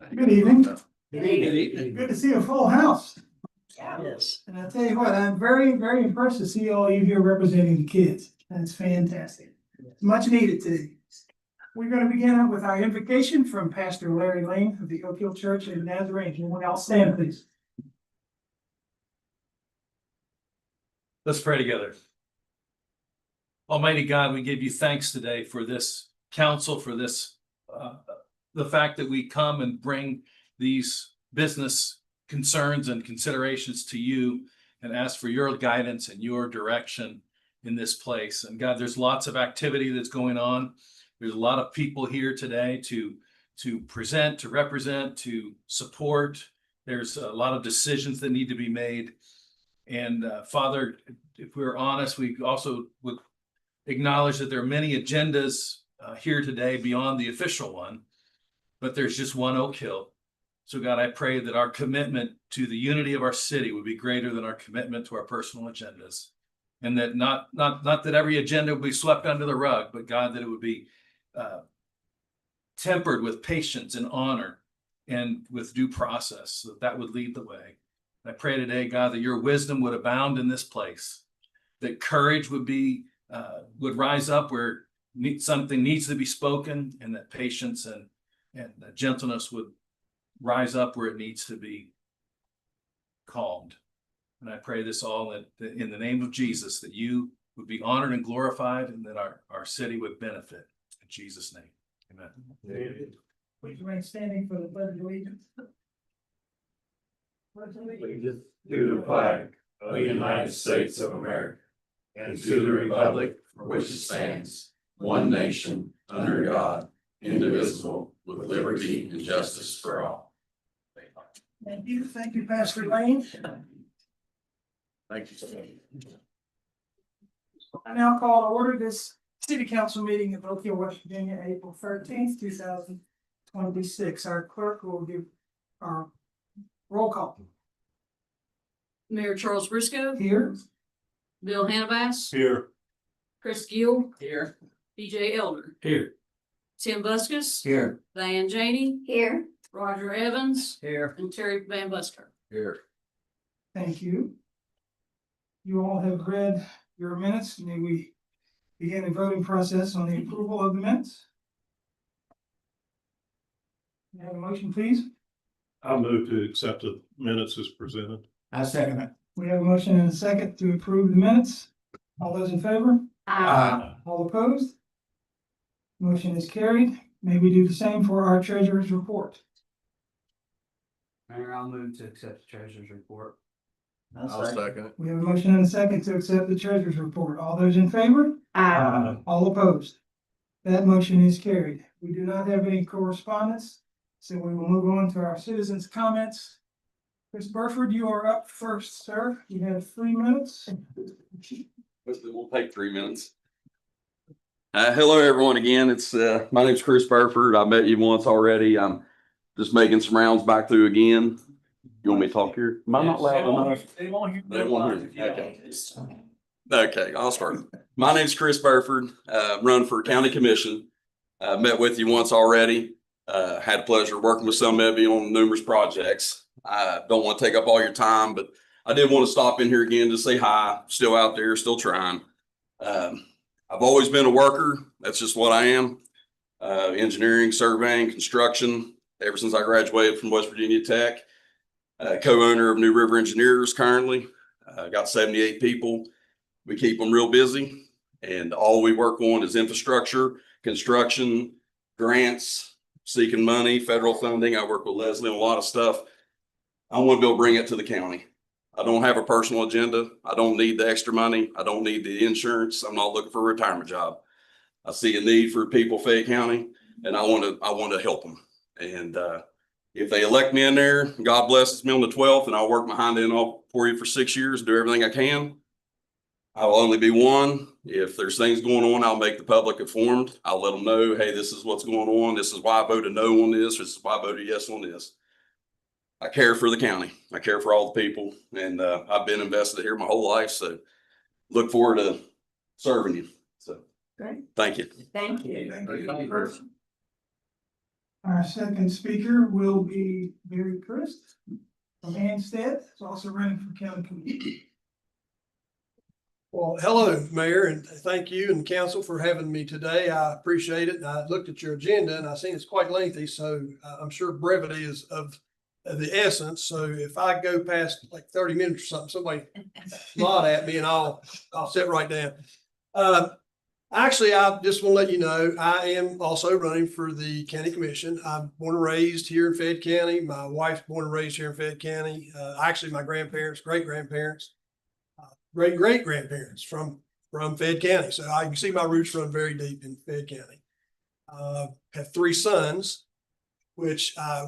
Good evening. Good evening. Good to see a full house. Yes. And I tell you what, I'm very, very impressed to see all you here representing the kids. That's fantastic. Much needed today. We're going to begin with our invocation from Pastor Larry Lane of the Oak Hill Church in Nazarene. Anyone else stand, please? Let's pray together. Almighty God, we give you thanks today for this council, for this, the fact that we come and bring these business concerns and considerations to you and ask for your guidance and your direction in this place. And God, there's lots of activity that's going on. There's a lot of people here today to present, to represent, to support. There's a lot of decisions that need to be made. And Father, if we're honest, we also would acknowledge that there are many agendas here today beyond the official one, but there's just one Oak Hill. So God, I pray that our commitment to the unity of our city would be greater than our commitment to our personal agendas. And that not that every agenda would be swept under the rug, but God, that it would be tempered with patience and honor and with due process, so that would lead the way. I pray today, God, that your wisdom would abound in this place, that courage would rise up where something needs to be spoken, and that patience and gentleness would rise up where it needs to be calmed. And I pray this all in the name of Jesus, that you would be honored and glorified, and that our city would benefit. In Jesus' name, amen. Would you mind standing for the pledge of allegiance? Allegiance to the flag of the United States of America and to the republic for which it stands, one nation, under God, indivisible, with liberty and justice for all. Thank you. Thank you, Pastor Lane. Thank you. I now call to order this city council meeting of Oak Hill, West Virginia, April 13th, 2026. Our clerk will give our roll call. Mayor Charles Briscoe, Here. Bill Hannibas, Here. Chris Gill, Here. BJ Elder, Here. Tim Buskus, Here. Diane Janey, Here. Roger Evans, Here. and Terry Van Busker. Here. Thank you. You all have read your minutes. May we begin the voting process on the approval of the minutes? May I have a motion, please? I'll move to accept the minutes as presented. I second it. We have a motion and a second to approve the minutes. All those in favor? All opposed? Motion is carried. May we do the same for our treasurer's report? Mayor, I'll move to accept the treasurer's report. I'll second it. We have a motion and a second to accept the treasurer's report. All those in favor? All opposed? That motion is carried. We do not have any correspondence, so we will move on to our citizens' comments. Chris Burford, you are up first, sir. You have 3 minutes. We'll take 3 minutes. Hello, everyone. Again, it's my name's Chris Burford. I met you once already. I'm just making some rounds back through again. You want me to talk here? Am I not loud enough? They won't hear. They won't hear me. Okay, I'll start. My name's Chris Burford. Run for county commission. Met with you once already. Had the pleasure of working with some of you on numerous projects. I don't want to take up all your time, but I did want to stop in here again to say hi. Still out there, still trying. I've always been a worker. That's just what I am. Engineering, surveying, construction, ever since I graduated from West Virginia Tech. Co-owner of New River Engineers currently. Got 78 people. We keep them real busy, and all we work on is infrastructure, construction, grants, seeking money, federal funding. I work with Leslie on a lot of stuff. I want to be able to bring it to the county. I don't have a personal agenda. I don't need the extra money. I don't need the insurance. I'm not looking for a retirement job. I see a need for people, Fayette County, and I want to help them. And if they elect me in there, God blesses me on the 12th, and I'll work my hind end off for you for 6 years, do everything I can. I will only be one. If there's things going on, I'll make the public informed. I'll let them know, hey, this is what's going on. This is why I voted no on this. This is why I voted yes on this. I care for the county. I care for all the people, and I've been invested here my whole life. So look forward to serving you. So Great. thank you. Thank you. Thank you. Our second speaker will be Barry Christ from Anstead, who's also running for county commission. Well, hello, Mayor, and thank you and council for having me today. I appreciate it. And I looked at your agenda and I seen it's quite lengthy, so I'm sure brevity is of the essence. So if I go past like 30 minutes or something, somebody nod at me and I'll sit right down. Actually, I just want to let you know, I am also running for the county commission. I'm born and raised here in Fayette County. My wife's born and raised here in Fayette County. Actually, my grandparents, great-grandparents, great-great-grandparents from Fayette County. So I can see my roots run very deep in Fayette County. Have three sons, which I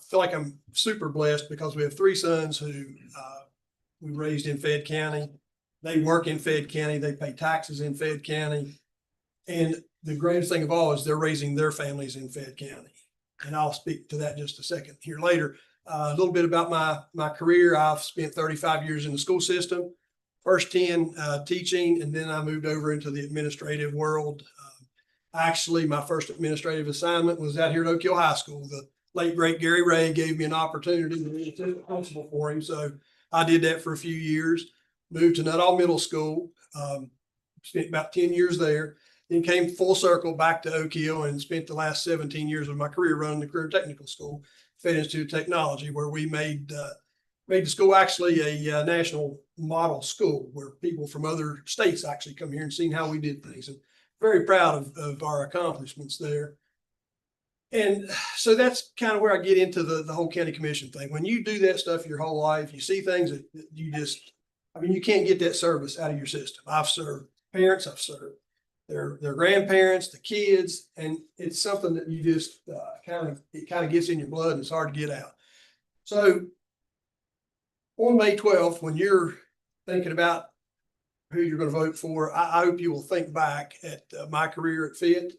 feel like I'm super blessed because we have three sons who we raised in Fayette County. They work in Fayette County. They pay taxes in Fayette County. And the greatest thing of all is they're raising their families in Fayette County. And I'll speak to that just a second here later. A little bit about my career. I've spent 35 years in the school system, first 10 teaching, and then I moved over into the administrative world. Actually, my first administrative assignment was out here at Oak Hill High School. The late, great Gary Ray gave me an opportunity to be assistant principal for him. So I did that for a few years. Moved to Nuttall Middle School, spent about 10 years there, then came full circle back to Oak Hill and spent the last 17 years of my career running the Career Technical School, Fed Institute of Technology, where we made the school actually a national model school where people from other states actually come here and seen how we did things. And very proud of our accomplishments there. And so that's kind of where I get into the whole county commission thing. When you do that stuff your whole life, you see things that you just, I mean, you can't get that service out of your system. I've served parents, I've served their grandparents, the kids, and it's something that you just it kind of gets in your blood and it's hard to get out. So on May 12th, when you're thinking about who you're going to vote for, I hope you will think back at my career at Fayette,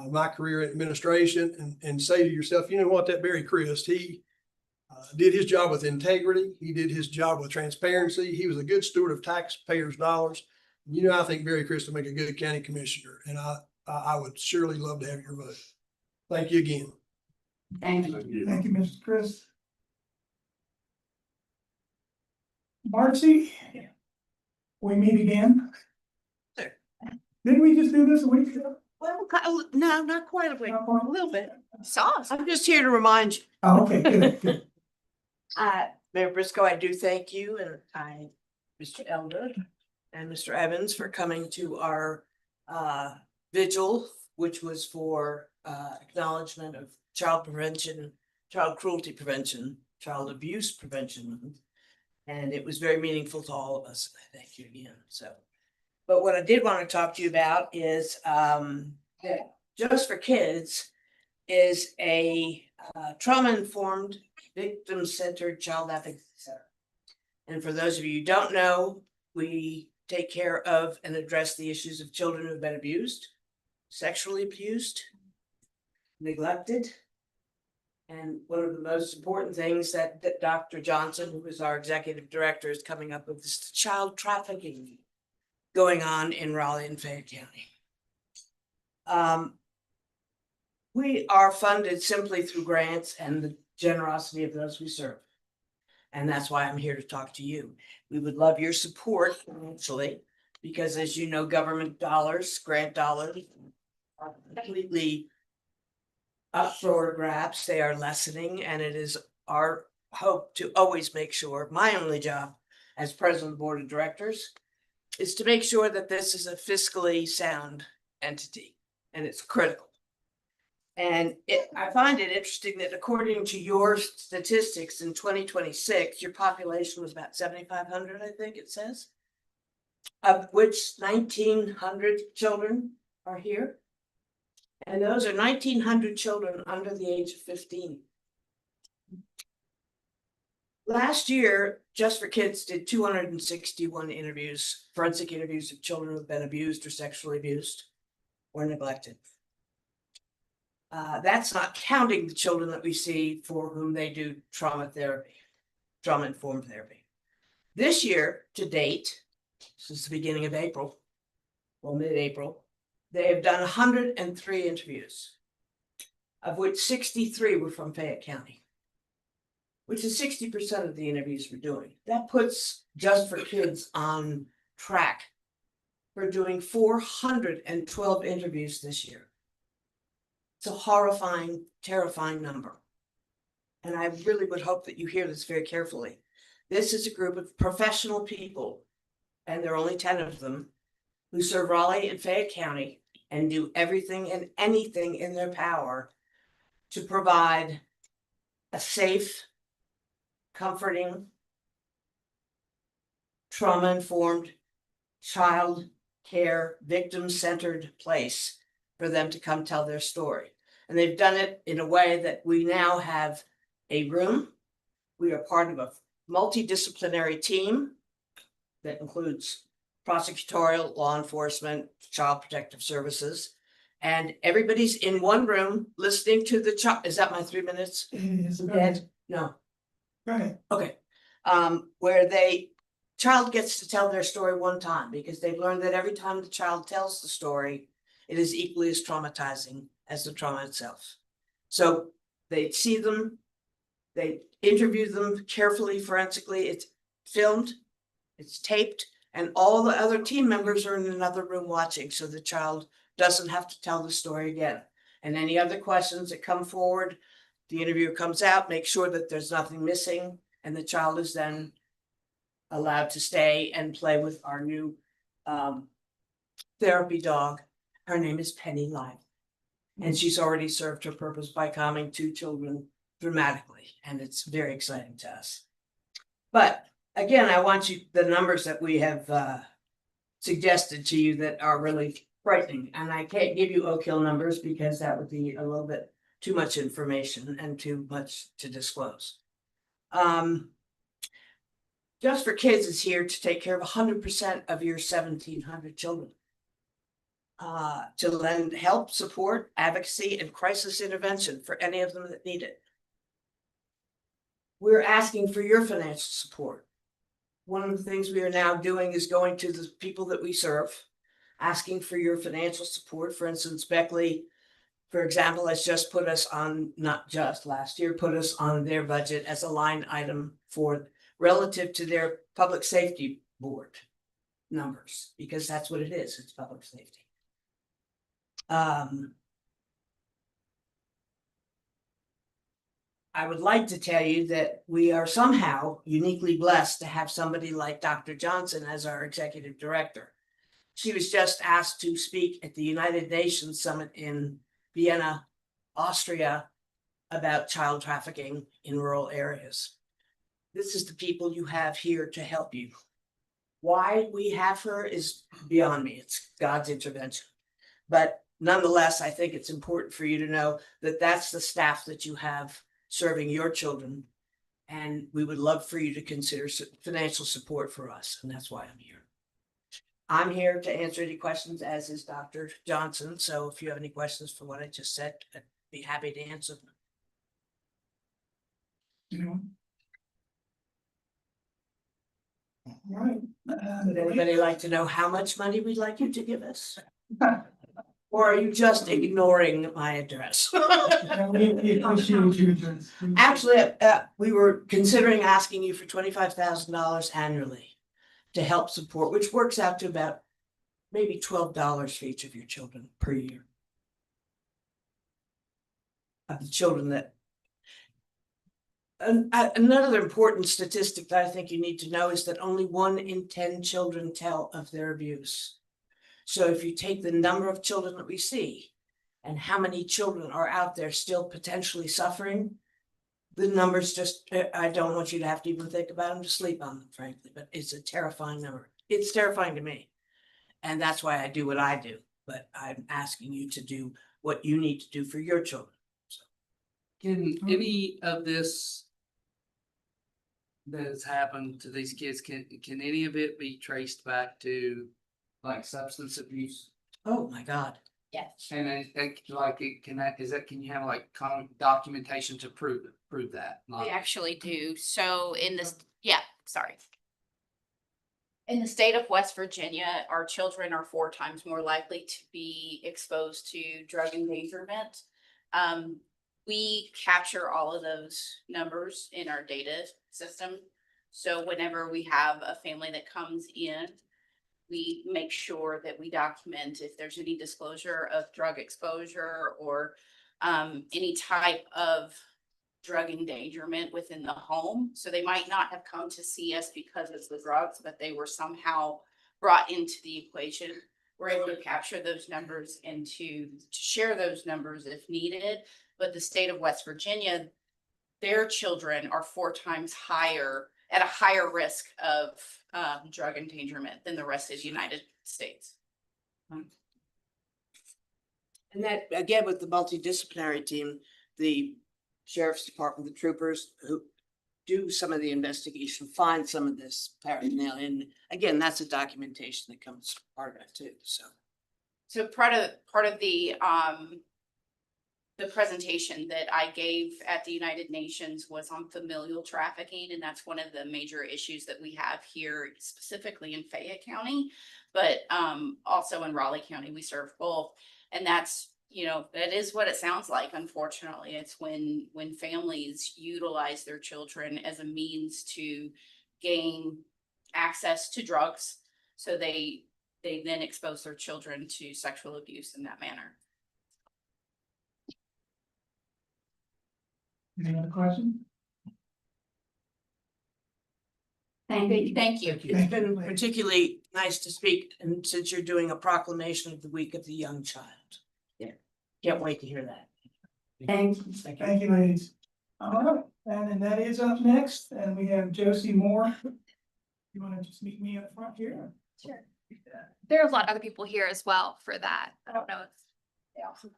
my career in administration, and say to yourself, you know what, that Barry Christ, he did his job with integrity. He did his job with transparency. He was a good steward of taxpayers' dollars. You know, I think Barry Christ will make a good county commissioner, and I would surely love to have your vote. Thank you again. Thank you. Thank you, Mr. Chris. Marcy, we meet again. Sure. Didn't we just do this a week ago? Well, no, not quite a week, Not quite. a little bit. Sauce. I'm just here to remind you. Oh, okay, good, good. Mayor Briscoe, I do thank you and Mr. Elder and Mr. Evans for coming to our vigil, which was for acknowledgement of child prevention, child cruelty prevention, child abuse prevention month. And it was very meaningful to all of us. Thank you again. So, but what I did want to talk to you about is that Just for Kids is a trauma-informed, victim-centered child advocacy center. And for those of you who don't know, we take care of and address the issues of children who have been abused, sexually abused, neglected. And one of the most important things that Dr. Johnson, who is our executive director, is coming up with is the child trafficking going on in Raleigh and Fayette County. We are funded simply through grants and the generosity of those we serve. And that's why I'm here to talk to you. We would love your support financially, because as you know, government dollars, grant dollars are completely up for grabs. They are lessening, and it is our hope to always make sure, my only job as president of the board of directors is to make sure that this is a fiscally sound entity, and it's critical. And I find it interesting that according to your statistics in 2026, your population was about 7,500, I think it says, of which 1,900 children are here. And those are 1,900 children under the age of 15. Last year, Just for Kids did 261 interviews, forensic interviews of children who have been abused or sexually abused or neglected. That's not counting the children that we see for whom they do trauma therapy, trauma-informed therapy. This year, to date, since the beginning of April, well, mid-April, they have done 103 interviews of which 63 were from Fayette County, which is 60% of the interviews we're doing. That puts Just for Kids on track for doing 412 interviews this year. It's a horrifying, terrifying number. And I really would hope that you hear this very carefully. This is a group of professional people, and there are only 10 of them, who serve Raleigh and Fayette County and do everything and anything in their power to provide a safe, comforting, trauma-informed, child care, victim-centered place for them to come tell their story. And they've done it in a way that we now have a room. We are part of a multidisciplinary team that includes prosecutorial, law enforcement, child protective services. And everybody's in one room listening to the child. Is that my 3 minutes? Yes, go Dead? ahead. No. Go ahead. Okay. Where child gets to tell their story one time, because they've learned that every time the child tells the story, it is equally as traumatizing as the trauma itself. So they see them, they interview them carefully, forensically. It's filmed, it's taped, and all the other team members are in another room watching, so the child doesn't have to tell the story again. And any other questions that come forward, the interviewer comes out, makes sure that there's nothing missing, and the child is then allowed to stay and play with our new therapy dog. Her name is Penny Live. And she's already served her purpose by calming 2 children dramatically, and it's very exciting to us. But again, I want the numbers that we have suggested to you that are really frightening. And I can't give you Oak Hill numbers because that would be a little bit too much information and too much to disclose. Just for Kids is here to take care of 100% of your 1,700 children. To lend help, support, advocacy, and crisis intervention for any of them that need it. We're asking for your financial support. One of the things we are now doing is going to the people that we serve, asking for your financial support. For instance, Beckley, for example, has just put us on, not just last year, put us on their budget as a line item for relative to their public safety board numbers, because that's what it is, it's public safety. I would like to tell you that we are somehow uniquely blessed to have somebody like Dr. Johnson as our executive director. She was just asked to speak at the United Nations Summit in Vienna, Austria, about child trafficking in rural areas. This is the people you have here to help you. Why we have her is beyond me. It's God's intervention. But nonetheless, I think it's important for you to know that that's the staff that you have serving your children. And we would love for you to consider financial support for us. And that's why I'm here. I'm here to answer any questions, as is Dr. Johnson. So if you have any questions for what I just said, I'd be happy to answer them. You know? All right. Would anybody like to know how much money we'd like you to give us? Or are you just ignoring my address? We appreciate you. Actually, we were considering asking you for $25,000 annually to help support, which works out to about maybe $12 for each of your children per year. Of the children that. Another important statistic that I think you need to know is that only 1 in 10 children tell of their abuse. So if you take the number of children that we see and how many children are out there still potentially suffering, the numbers just, I don't want you to have to even think about them, to sleep on them, frankly, but it's a terrifying number. It's terrifying to me. And that's why I do what I do. But I'm asking you to do what you need to do for your children. So. Can any of this that has happened to these kids, can any of it be traced back to like substance abuse? Oh my God. Yes. And like can you have like documentation to prove that? We actually do. So in this, in the state of West Virginia, our children are 4 times more likely to be exposed to drug endangerment. we capture all of those numbers in our data system. So whenever we have a family that comes in, we make sure that we document if there's any disclosure of drug exposure or any type of drug endangerment within the home. So they might not have come to see us because of the drugs, but they were somehow brought into the equation. We're able to capture those numbers and to share those numbers if needed. But the state of West Virginia, their children are 4 times higher, at a higher risk of drug endangerment than the rest of the United States. And that, again, with the multidisciplinary team, the sheriff's department, the troopers who do some of the investigation, find some of this paraphernalia. And again, that's a documentation that comes part of it too, so. So part of the presentation that I gave at the United Nations was on familial trafficking, and that's one of the major issues that we have here, specifically in Fayette County, but also in Raleigh County. We serve both, and that's, you know, that is what it sounds like. Unfortunately, it's when families utilize their children as a means to gain access to drugs, so they then expose their children to sexual abuse in that manner. Any other questions? Thank you. It's been particularly nice to speak, and since you're doing a proclamation of the week of the young child. Yeah, can't wait to hear that. Thank you. Thank you, ladies. All right, and that is up next, and we have Josie Moore. You wanna just meet me up front here? Sure. There are a lot of other people here as well for that. I don't know if they also.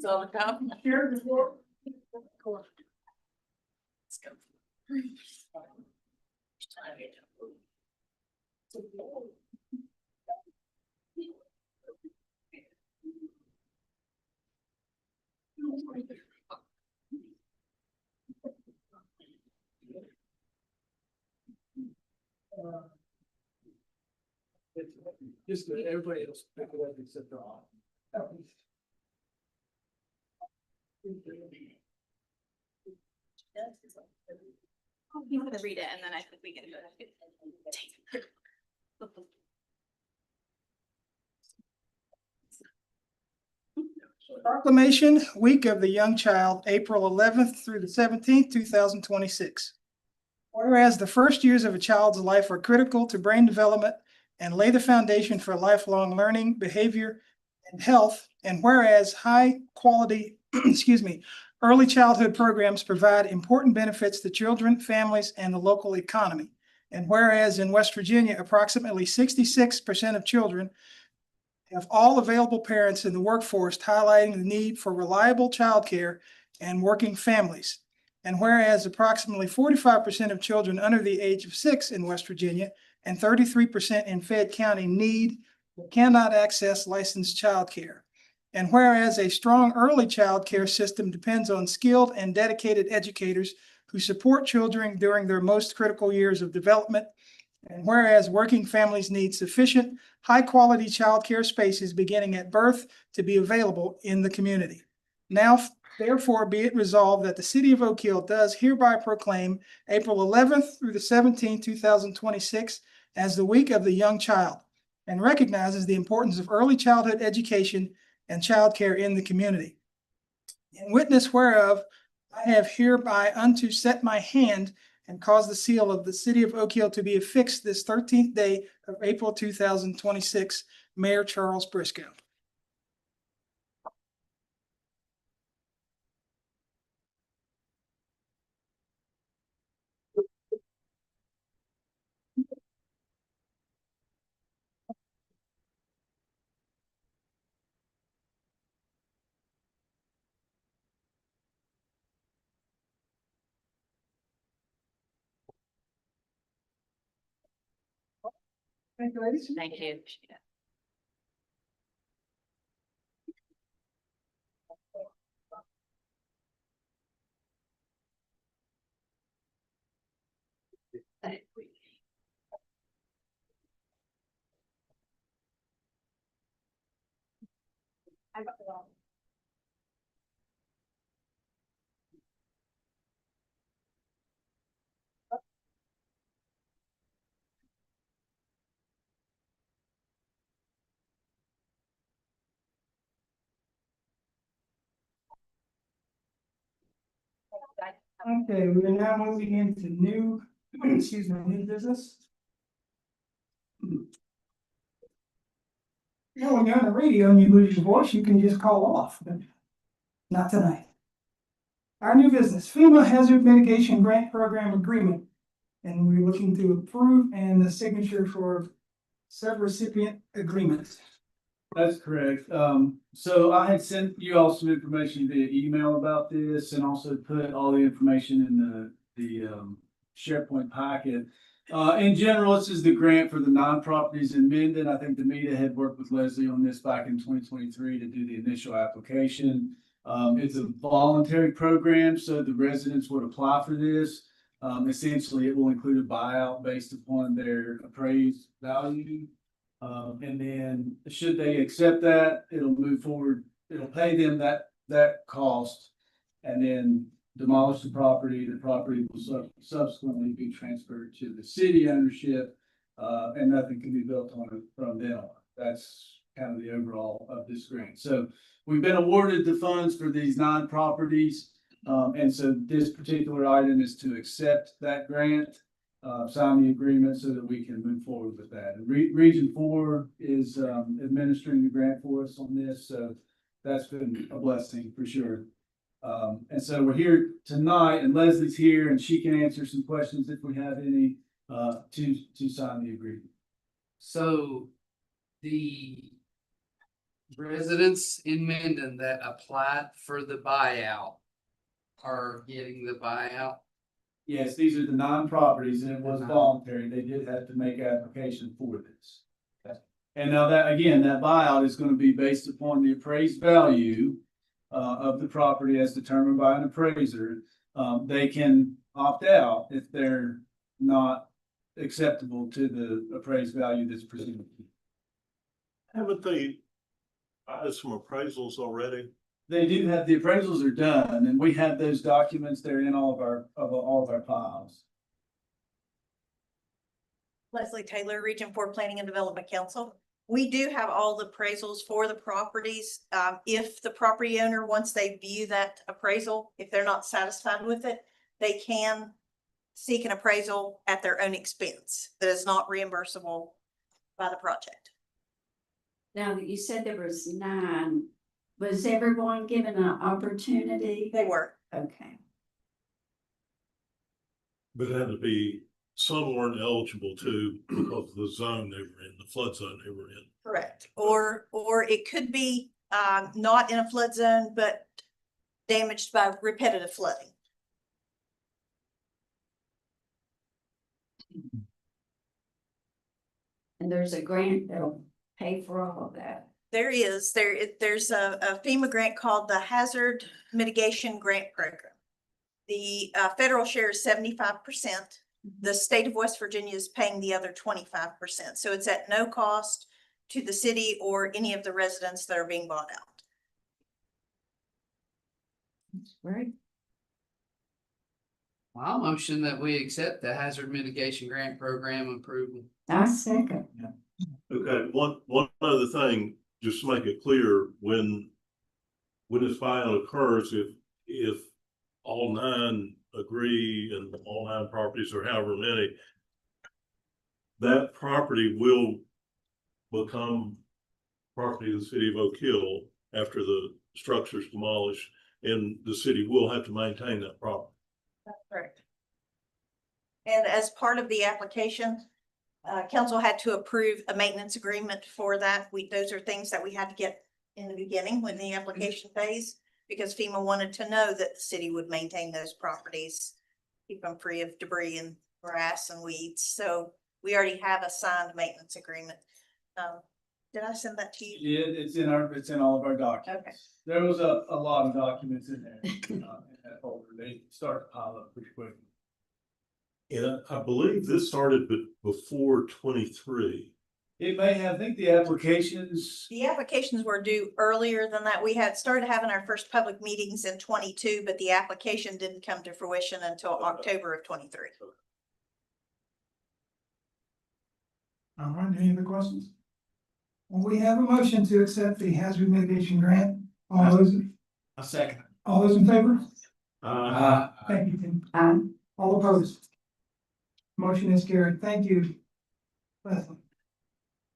So, come. Here before. Let's go. Just everybody else pick it up except for all. You want to read it and then I think we can take it. Proclamation Week of the Young Child, April 11th through the 17th, 2026. Whereas the first years of a child's life are critical to brain development and lay the foundation for lifelong learning, behavior, and health, and whereas high quality, early childhood programs provide important benefits to children, families, and the local economy. And whereas in West Virginia, approximately 66% of children have all available parents in the workforce, highlighting the need for reliable childcare and working families. And whereas approximately 45% of children under the age of 6 in West Virginia and 33% in Fayette County need but cannot access licensed childcare. And whereas a strong early child care system depends on skilled and dedicated educators who support children during their most critical years of development. And whereas working families need sufficient, high-quality child care spaces beginning at birth to be available in the community. Now, therefore, be it resolved that the City of Oak Hill does hereby proclaim April 11th through the 17th, 2026 as the Week of the Young Child, and recognizes the importance of early childhood education and childcare in the community. In witness whereof, I have hereby unto set my hand and cause the seal of the City of Oak Hill to be affixed this 13th day of April 2026, Mayor Charles Briscoe. Thank you, ladies. Thank you. Okay, we are now moving into new, excuse me, new business. Yeah, when you're on the radio and you lose your voice, you can just call off, but not tonight. Our new business, FEMA Hazard Mitigation Grant Program Agreement. And we're looking to approve and the signature for subrecipient agreements. That's correct. So I had sent you all some information via email about this and also put all the information in the SharePoint packet. In general, this is the grant for the non-properties in Minden. I think the MEDA had worked with Leslie on this back in 2023 to do the initial application. It's a voluntary program, so the residents would apply for this. Essentially, it will include a buyout based upon their appraised value. And then should they accept that, it'll move forward, it'll pay them that cost. And then demolish the property will subsequently be transferred to the city ownership. And nothing can be built on it from then on. That's kind of the overall of this grant. So we've been awarded the funds for these 9 properties. And so this particular item is to accept that grant. Sign the agreement so that we can move forward with that. And Region 4 is administering the grant for us on this, so that's been a blessing for sure. And so we're here tonight, and Leslie's here, and she can answer some questions if we have any to sign the agreement. So the residents in Minden that applied for the buyout are getting the buyout? Yes, these are the 9 properties, and it was voluntary. They did have to make application for this. And now that, again, that buyout is going to be based upon the appraised value of the property as determined by an appraiser. They can opt out if they're not acceptable to the appraised value that's presented. Haven't they had some appraisals already? They do have, the appraisals are done, and we have those documents. They're in all of our files. Leslie Taylor, Region 4 Planning and Development Council. We do have all the appraisals for the properties. If the property owner, once they view that appraisal, if they're not satisfied with it, they can seek an appraisal at their own expense that is not reimbursable by the project. Now, you said there was 9. Was everyone given an opportunity? They were. Okay. But it had to be, some weren't eligible to because of the zone they were in, the flood zone they were in. Correct. Or it could be not in a flood zone, but damaged by repetitive flooding. And there's a grant that'll pay for all of that. There's a FEMA grant called the Hazard Mitigation Grant Program. The federal share is 75%. The state of West Virginia is paying the other 25%. So it's at no cost to the city or any of the residents that are being bought out. That's great. I'll motion that we accept the hazard mitigation grant program approval. I second. Okay, one other thing, just to make it clear, when this buyout occurs, if all 9 agree and all 9 properties or however many, that property will become property of the city of Oak Hill after the structure is demolished, and the city will have to maintain that property. That's correct. And as part of the application, council had to approve a maintenance agreement for that. Those are things that we had to get in the beginning when the application phase, because FEMA wanted to know that the city would maintain those properties, keep them free of debris and grass and weeds. So we already have a signed maintenance agreement. Did I send that to you? Yeah, it's in all of our documents. Okay. There was a lot of documents in there, in that folder. They start to pile up pretty quick. And I believe this started before 23. It may have, I think the applications, The applications were due earlier than that. We had started having our first public meetings in 22, but the application didn't come to fruition until October of 23. All right, any other questions? Well, we have a motion to accept the hazard mitigation grant. All those a second. in favor? Thank you, Tim. All opposed? Motion is carried. Thank you, Leslie.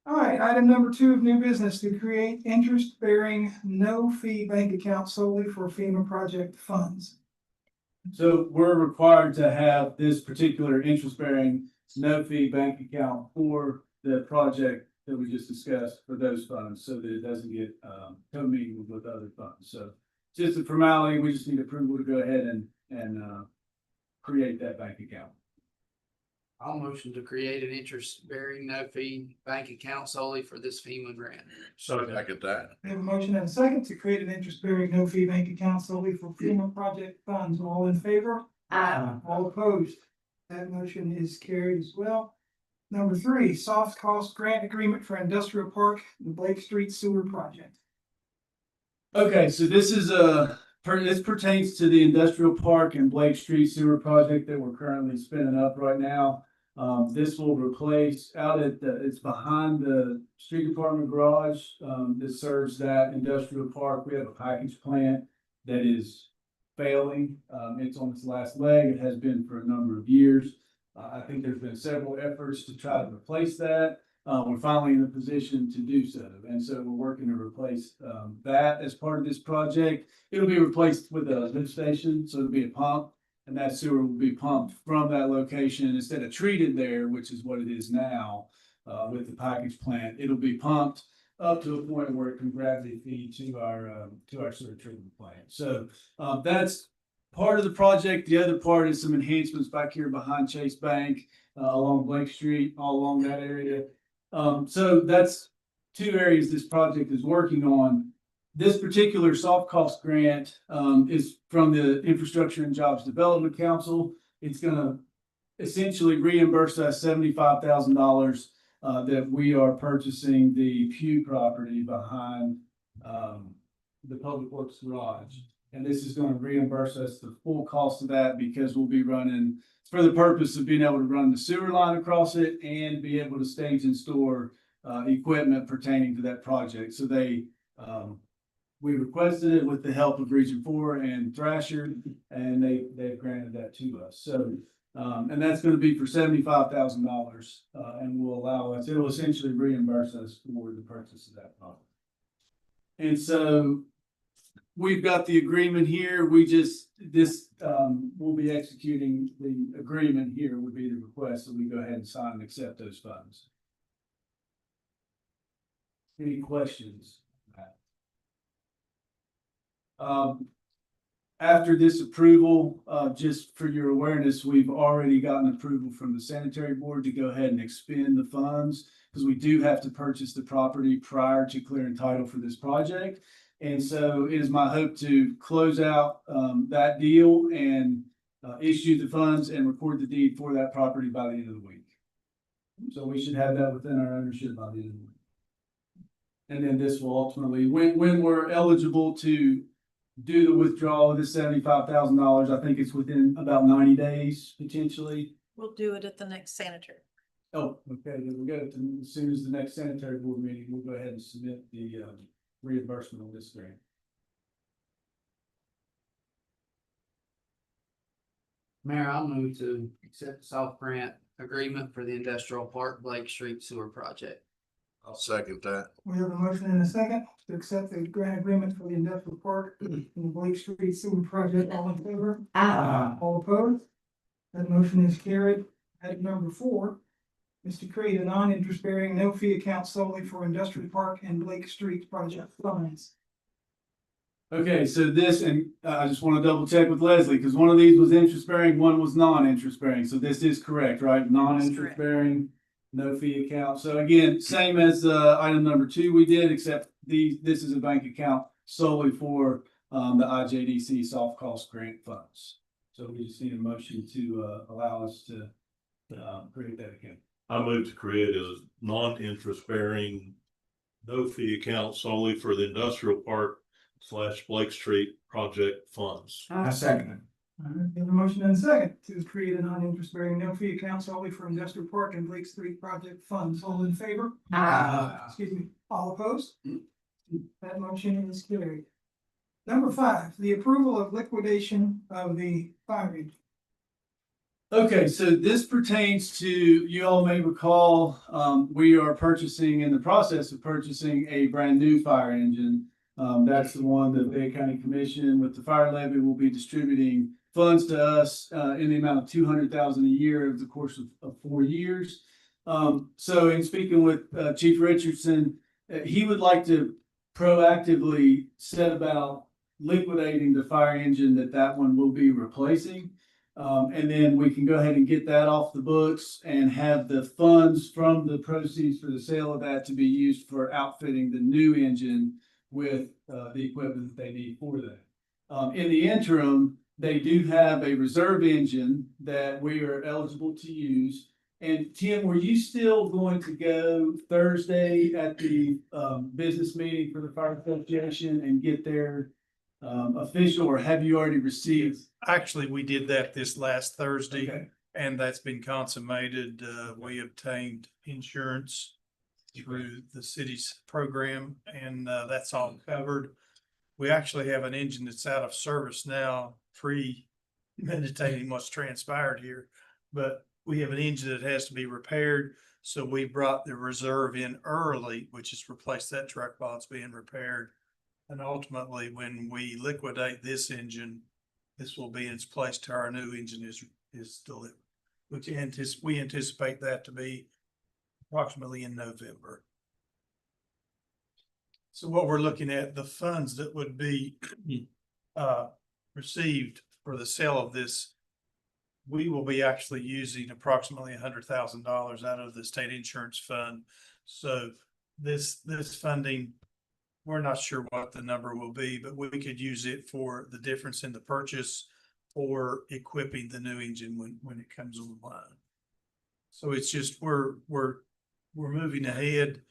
All right, item number 2 of new business, to create interest-bearing, no-fee bank account solely for FEMA project funds. So we're required to have this particular interest-bearing, no-fee bank account for the project that we just discussed for those funds, so that it doesn't get commingled with other funds. So just a formality, we just need approval to go ahead and create that bank account. I'll motion to create an interest-bearing no-fee bank account solely for this FEMA grant. Second that. We have a motion and a second to create an interest-bearing, no-fee bank account solely for FEMA project funds. All in favor? All opposed? That motion is carried as well. Number 3, soft cost grant agreement for industrial park, the Blake Street Sewer Project. Okay, so this is this pertains to the industrial park and Blake Street Sewer Project that we're currently spinning up right now. This will replace it's behind the street department garage. This serves that industrial park. We have a package plant that is failing. It's on its last leg. It has been for a number of years. I think there's been several efforts to try to replace that. We're finally in a position to do so. And so we're working to replace that as part of this project. It'll be replaced with a lift station, so it'll be a pump. And that sewer will be pumped from that location instead of treated there, which is what it is now with the package plant. It'll be pumped up to a point where it can gravity feed to our sewer treatment plant. So that's part of the project. The other part is some enhancements back here behind Chase Bank along Blake Street, all along that area. So that's 2 areas this project is working on. This particular soft cost grant is from the Infrastructure and Jobs Development Council. It's going to essentially reimburse us $75,000 that we are purchasing the Pew property behind the Public Works Garage. And this is going to reimburse us the full cost of that because we'll be running for the purpose of being able to run the sewer line across it and be able to stage and store equipment pertaining to that project. So we requested it with the help of Region 4 and Thrasher, and they've granted that to us. So, and that's going to be for $75,000, and will allow us, it'll essentially reimburse us for the purchase of that property. And so we've got the agreement here. We'll be executing the agreement here would be the request that we go ahead and sign and accept those funds. Any questions? After this approval, just for your awareness, we've already gotten approval from the sanitary board to go ahead and expend the funds because we do have to purchase the property prior to clearing title for this project. And so it is my hope to close out that deal and issue the funds and record the deed for that property by the end of the week. So we should have that within our ownership by the end of the week. And then this will ultimately, when we're eligible to do the withdrawal of this $75,000, I think it's within about 90 days potentially. We'll do it at the next sanitary. Oh, okay. Then we'll go to, as soon as the next sanitary board meeting, we'll go ahead and submit the reimbursement on this grant. Mayor, I'll move to accept the soft grant agreement for the industrial park Blake Street Sewer Project. I'll second that. We have a motion and a second to accept the grant agreement for the industrial park and the Blake Street Sewer Project. All in favor? All opposed? That motion is carried. Item number 4 is to create a non-interest bearing, no fee account solely for industrial park and Blake Street project funds. Okay, so this, and I just want to double check with Leslie, because one of these was interest bearing, one was non-interest bearing. So this is correct, right? Non-interest bearing, no fee account. So again, same as item number 2 we did, except this is a bank account solely for the IJDC soft cost grant funds. So we just need a motion to allow us to create that account. I move to create a non-interest bearing, no fee account solely for the industrial park / Blake Street project funds. I second it. All right, we have a motion and a second to create a non-interest bearing, no fee account solely for industrial park and Blake Street project funds. All in favor? Excuse me, all opposed? That motion is carried. Number 5, the approval of liquidation of the fire engine. Okay, so this pertains to, you all may recall, we are purchasing, in the process of purchasing a brand new fire engine. That's the one that the Fayette County Commission with the fire levy will be distributing funds to us, in the amount of $200,000 a year over the course of 4 years. So in speaking with, Chief Richardson, he would like to proactively set about liquidating the fire engine that one will be replacing. And then we can go ahead and get that off the books and have the funds from the proceeds for the sale of that to be used for outfitting the new engine with the equipment that they need for that. In the interim, they do have a reserve engine that we are eligible to use. And Tim, were you still going to go Thursday at the business meeting for the fire association and get their official, or have you already received? Actually, we did that this last Thursday, Okay. and that's been consummated. We obtained insurance through the city's program, and that's all covered. We actually have an engine that's out of service now, pre-meditating what's transpired here. But we have an engine that has to be repaired, so we brought the reserve in early, which has replaced that truck while it's being repaired. And ultimately, when we liquidate this engine, this will be in its place till our new engine is delivered, which we anticipate that to be approximately in November. So what we're looking at, the funds that would be received for the sale of this, we will be actually using approximately $100,000 out of the state insurance fund. So this funding, we're not sure what the number will be, but we could use it for the difference in the purchase or equipping the new engine when it comes online. So it's just, we're moving ahead,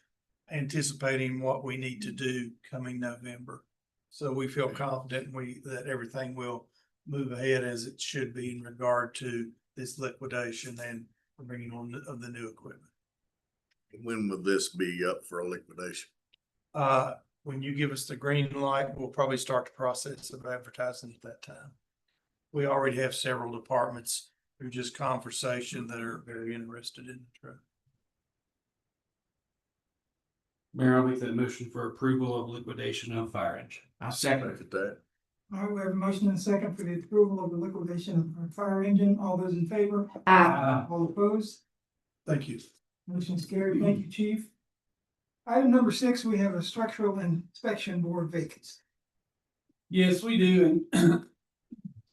anticipating what we need to do coming November. So we feel confident that everything will move ahead as it should be in regard to this liquidation and bringing on of the new equipment. When will this be up for a liquidation? When you give us the green light, we'll probably start the process of advertising at that time. We already have several departments through just conversation that are very interested in the truck. Mayor, I'll make the motion for approval of liquidation of fire engine. I'll second that. All right, we have a motion and a second for the approval of the liquidation of our fire engine. All those in favor? All opposed? Thank you. Motion's carried. Thank you, Chief. Item number 6, we have a structural inspection board vacancy. Yes, we do. And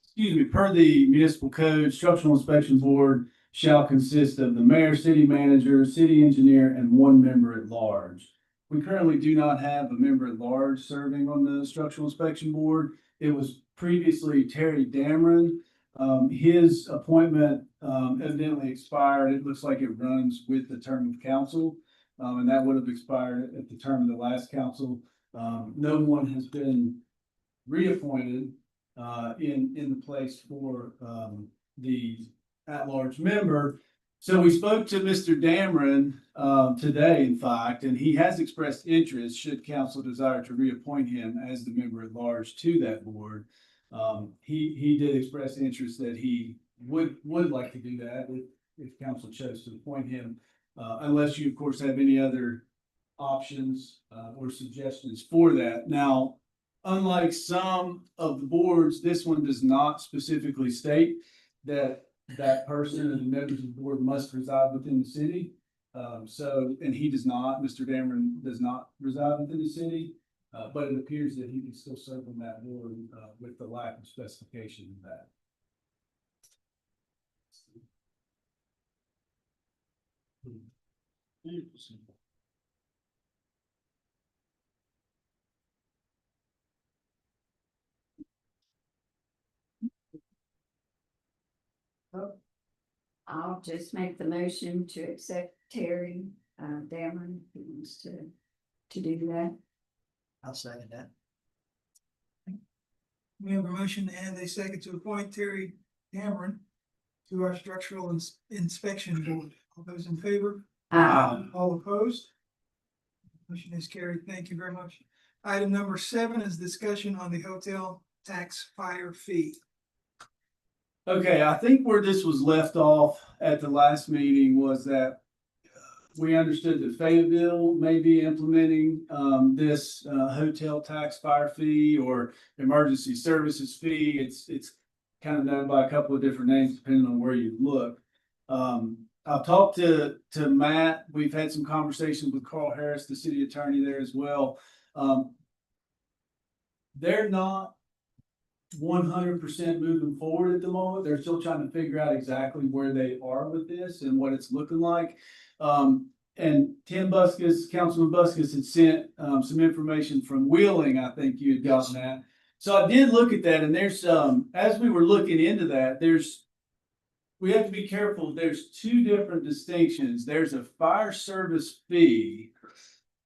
excuse me, per the municipal code, structural inspection board shall consist of the mayor, city manager, city engineer, and 1 member at large. We currently do not have a member at large serving on the structural inspection board. It was previously Terry Dameron. His appointment evidently expired. It looks like it runs with the term of council. And that would have expired at the term of the last council. No one has been reappointed in the place for the at-large member. So we spoke to Mr. Dameron today, in fact, and he has expressed interest should council desire to reappoint him as the member at large to that board. He did express interest that he would like to do that if council chose to appoint him. Unless you, of course, have any other options or suggestions for that. Now, unlike some of the boards, this one does not specifically state that that person and the members of the board must reside within the city. And he does not, Mr. Dameron does not reside within the city, but it appears that he can still serve on that board with the lack of specification of that. I'll just make the motion to accept Terry Dameron, who wants to do that. I'll second that. We have a motion and a second to appoint Terry Dameron to our structural inspection board. All those in favor? All opposed? Motion is carried. Thank you very much. Item number 7 is discussion on the hotel tax fire fee. Okay, I think where this was left off at the last meeting was that we understood that Fayetteville may be implementing this hotel tax fire fee or emergency services fee. It's kind of known by a couple of different names depending on where you look. I've talked to Matt. We've had some conversations with Carl Harris, the city attorney there as well. They're not 100% moving forward at the moment. They're still trying to figure out exactly where they are with this and what it's looking like. And Tim Buskus, Councilman Buskus had sent some information from Wheeling. I think you had gotten that. So I did look at that, and there's as we were looking into that, we have to be careful. There's two different distinctions. There's a fire service fee,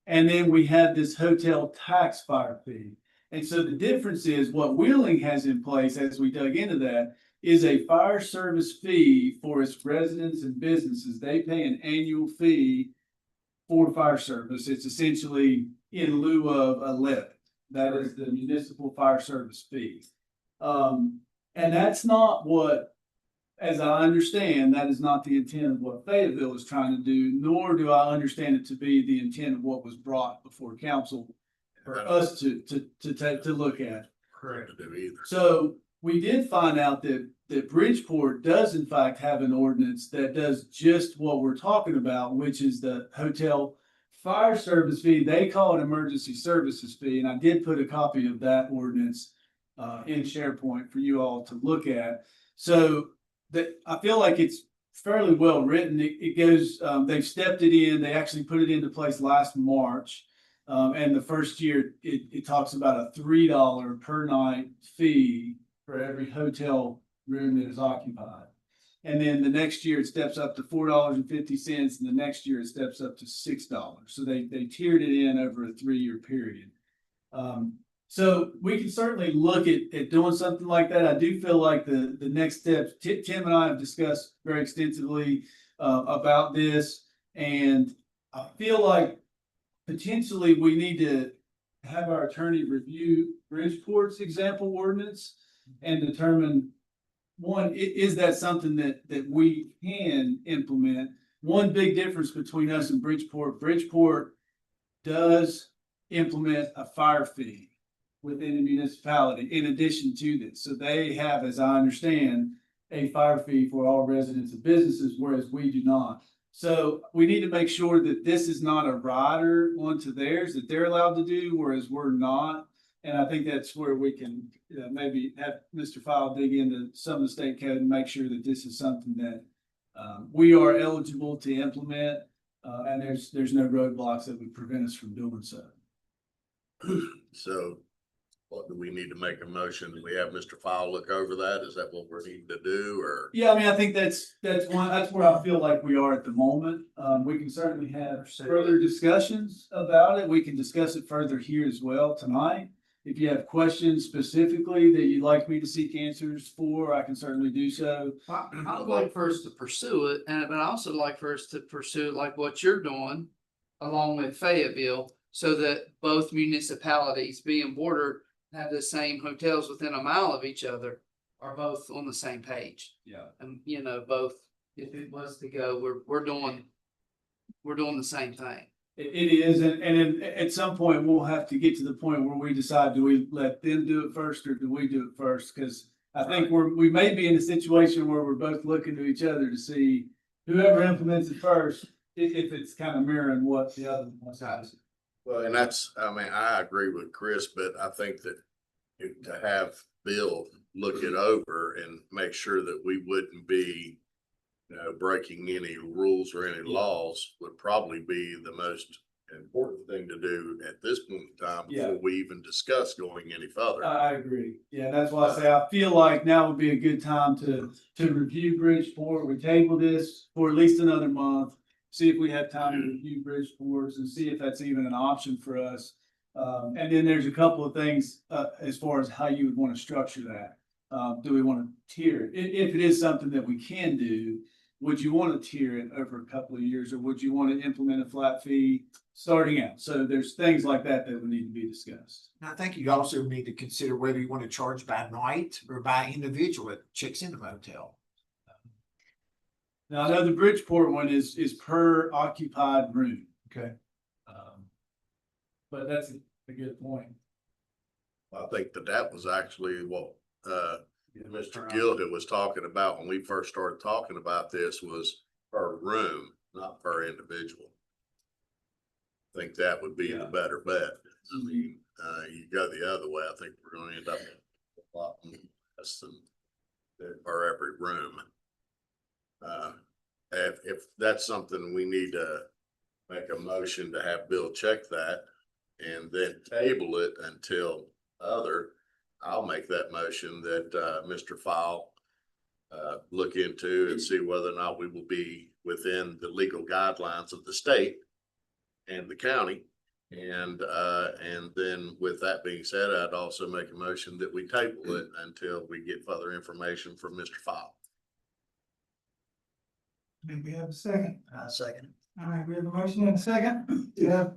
and then we have this hotel tax fire fee. And so the difference is what Wheeling has in place as we dug into that is a fire service fee for its residents and businesses. They pay an annual fee for fire service. It's essentially in lieu of a levy. That is the municipal fire service fee. And that's not what, as I understand, that is not the intent of what Fayetteville is trying to do, nor do I understand it to be the intent of what was brought before council for us to look at. Correct. So we did find out that Bridgeport does in fact have an ordinance that does just what we're talking about, which is the hotel fire service fee. They call it emergency services fee. And I did put a copy of that ordinance in SharePoint for you all to look at. So that I feel like it's fairly well written. It goes, they've stepped it in. They actually put it into place last March. And the first year it talks about a $3 per night fee for every hotel room that is occupied. And then the next year it steps up to $4.50, and the next year it steps up to $6. So they tiered it in over a 3-year period. So we can certainly look at doing something like that. I do feel like the next steps, Tim and I have discussed very extensively about this, and I feel like potentially we need to have our attorney review Bridgeport's example ordinance and determine, one, is that something that we can implement? One big difference between us and Bridgeport does implement a fire fee within the municipality in addition to this. So they have, as I understand, a fire fee for all residents and businesses, whereas we do not. So we need to make sure that this is not a rider onto theirs that they're allowed to do, whereas we're not. And I think that's where we can maybe have Mr. File dig into some of the state code and make sure that this is something that we are eligible to implement, and there's no roadblocks that would prevent us from doing so. So what do we need to make a motion? Do we have Mr. File look over that? Is that what we're needing to do, or? Yeah, I mean, I think that's where I feel like we are at the moment. We can certainly have further discussions about it. We can discuss it further here as well tonight. If you have questions specifically that you'd like me to seek answers for, I can certainly do so. I'd like for us to pursue it, but I also like for us to pursue it like what you're doing along with Fayetteville, so that both municipalities being bordered have the same hotels within a mile of each other are both on the same page. Yeah. And both, if it was to go, we're doing the same thing. It is, and at some point we'll have to get to the point where we decide, do we let them do it first or do we do it first? Because I think we may be in a situation where we're both looking to each other to see whoever implements it first, if it's kind of mirroring what the other one has. Well, and I agree with Chris, but I think that to have Bill look it over and make sure that we wouldn't be, breaking any rules or any laws would probably be the most important thing to do at this point in time before we even discuss going any further. I agree. Yeah, that's why I say I feel like now would be a good time to review Bridgeport. We table this for at least another month. See if we have time to review Bridgeport's and see if that's even an option for us. And then there's a couple of things as far as how you would want to structure that. Do we want to tier it? If it is something that we can do, would you want to tier it over a couple of years, or would you want to implement a flat fee starting out? So there's things like that that would need to be discussed. And I think you also need to consider whether you want to charge by night or by individual that checks in the motel. Now, I know the Bridgeport one is per occupied room. Okay. But that's a good point. I think that was actually what, Mr. Gilhit was talking about when we first started talking about this was per room, not per individual. I think that would be the better bet. I mean, you go the other way, I think we're gonna end up with a lot less than per every room. If that's something we need to make a motion to have Bill check that and then table it until I'll make that motion that, Mr. Fowle, look into and see whether or not we will be within the legal guidelines of the state and the county. And then with that being said, I'd also make a motion that we table it until we get further information from Mr. Fowle. Do we have a second? Second. All right, we have a motion and a second. Yeah.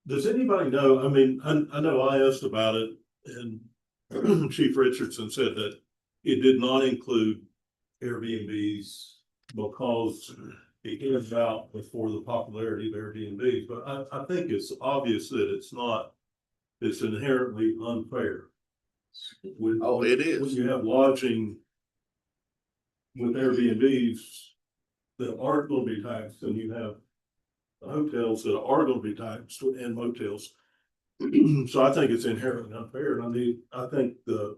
Does anybody know, I mean, I know I asked about it and Chief Richardson said that it did not include Airbnbs because it came out before the popularity of Airbnbs, but I think it's obvious that it's inherently unfair. It is. When you have lodging with Airbnbs that aren't going to be taxed, and you have hotels that are going to be taxed and motels. So I think it's inherently unfair. And I think the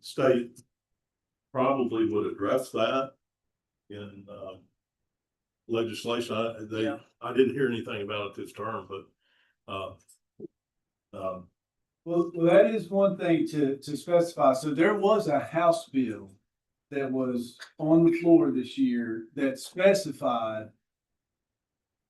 state probably would address that in legislation. I didn't hear anything about it this term, but Well, that is one thing to specify. So there was a House bill that was on the floor this year that specified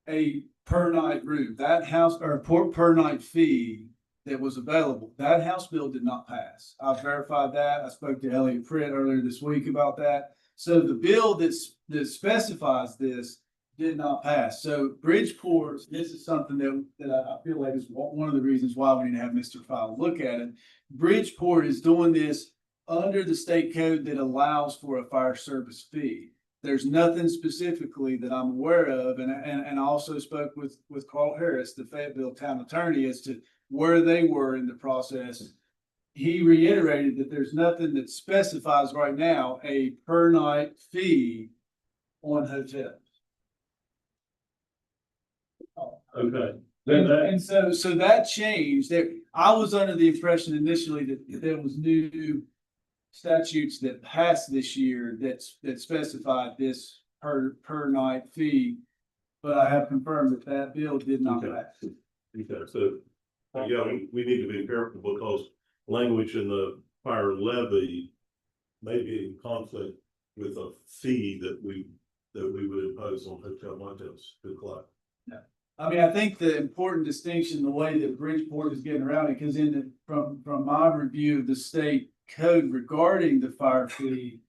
a per night room, that house or per night fee that was available. That House bill did not pass. I've verified that. I spoke to Elliot Pritt earlier this week about that. So the bill that specifies this did not pass. So Bridgeport, this is something that I feel like is one of the reasons why we need to have Mr. Fowle look at it. Bridgeport is doing this under the state code that allows for a fire service fee. There's nothing specifically that I'm aware of, and I also spoke with Carl Harris, the Fayetteville town attorney, as to where they were in the process. He reiterated that there's nothing that specifies right now a per night fee on hotels. okay. And so that changed. I was under the impression initially that there was new statutes that passed this year that specified this per night fee. But I have confirmed that bill did not pass. Okay, so, yeah, we need to be careful because language in the fire levy may be in conflict with a fee that we would impose on hotel motels to collect. Yeah. I mean, I think the important distinction, the way that Bridgeport is getting around it, because from my review of the state code regarding the fire fee,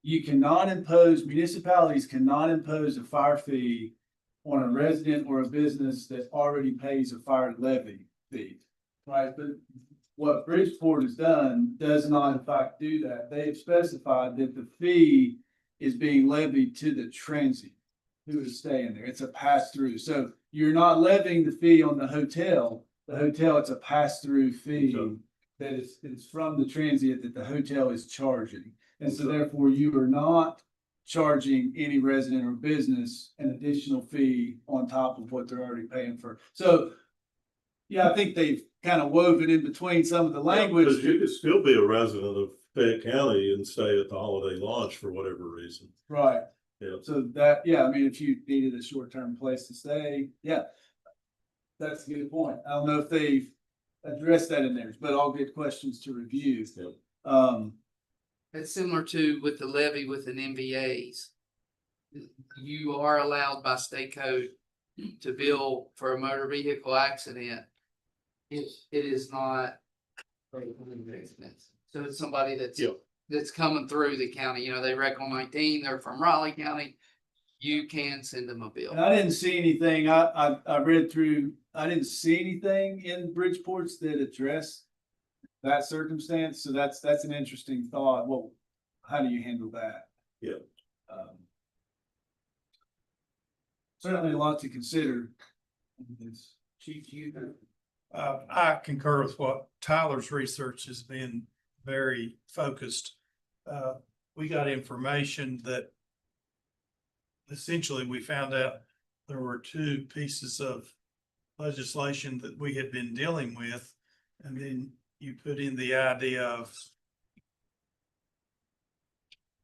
municipalities cannot impose a fire fee on a resident or a business that already pays a fire levy fee, right? But what Bridgeport has done does not in fact do that. They have specified that the fee is being levied to the transient who is staying there. It's a pass through. So you're not levying the fee on the hotel. The hotel, it's a pass through fee. Okay. That is from the transient that the hotel is charging. And so therefore you are not charging any resident or business an additional fee on top of what they're already paying for. So, yeah, I think they've kind of woven in between some of the language. Because you could still be a resident of Fayette County and stay at the Holiday Lodge for whatever reason. Right. Yeah. So that, yeah, I mean, if you needed a short-term place to stay, yeah, that's a good point. I don't know if they've addressed that in theirs, but all good questions to review. Yeah. It's similar to with the levy with an MVAs. You are allowed by state code to bill for a motor vehicle accident. It is not. So it's somebody that's that's coming through the county, you know, they wreck on 19, they're from Raleigh County, you can send them a bill. And I didn't see anything, I read through, I didn't see anything in Bridgeport's that addressed that circumstance, so that's an interesting thought. Well, how do you handle that? Yeah. Certainly a lot to consider. Chief, I concur with what Tyler's research has been very focused. We got information that essentially we found out there were two pieces of legislation that we had been dealing with. And then you put in the idea of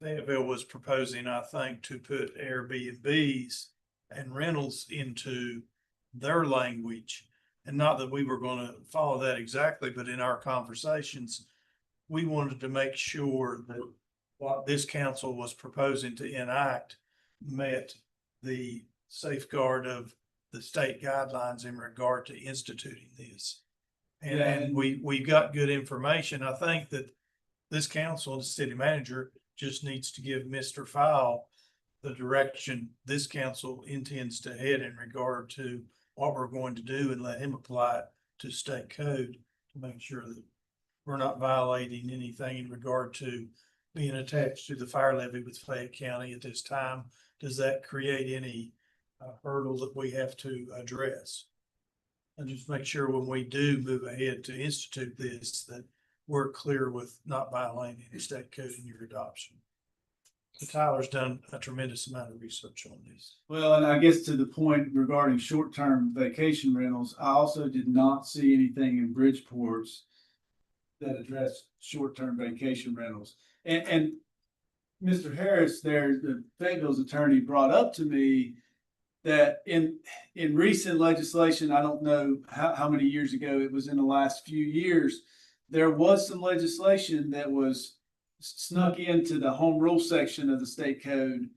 Fayetteville was proposing, I think, to put Airbnbs and rentals into their language. And not that we were going to follow that exactly, but in our conversations, we wanted to make sure that what this council was proposing to enact met the safeguard of the state guidelines in regard to instituting this. And we got good information. I think that this council and the city manager just needs to give Mr. Fowle the direction this council intends to head in regard to what we're going to do, and let him apply it to state code to make sure that we're not violating anything in regard to being attached to the fire levy with Fayette County at this time. Does that create any hurdle that we have to address? And just make sure when we do move ahead to institute this, that we're clear with not violating any state code in your adoption. So Tyler's done a tremendous amount of research on this. Well, and I guess to the point regarding short-term vacation rentals, I also did not see anything in Bridgeport's that addressed short-term vacation rentals. And Mr. Harris there, the Fayetteville's attorney, brought up to me that in recent legislation, I don't know how many years ago, it was in the last few years, there was some legislation that was snuck into the home rule section of the state code.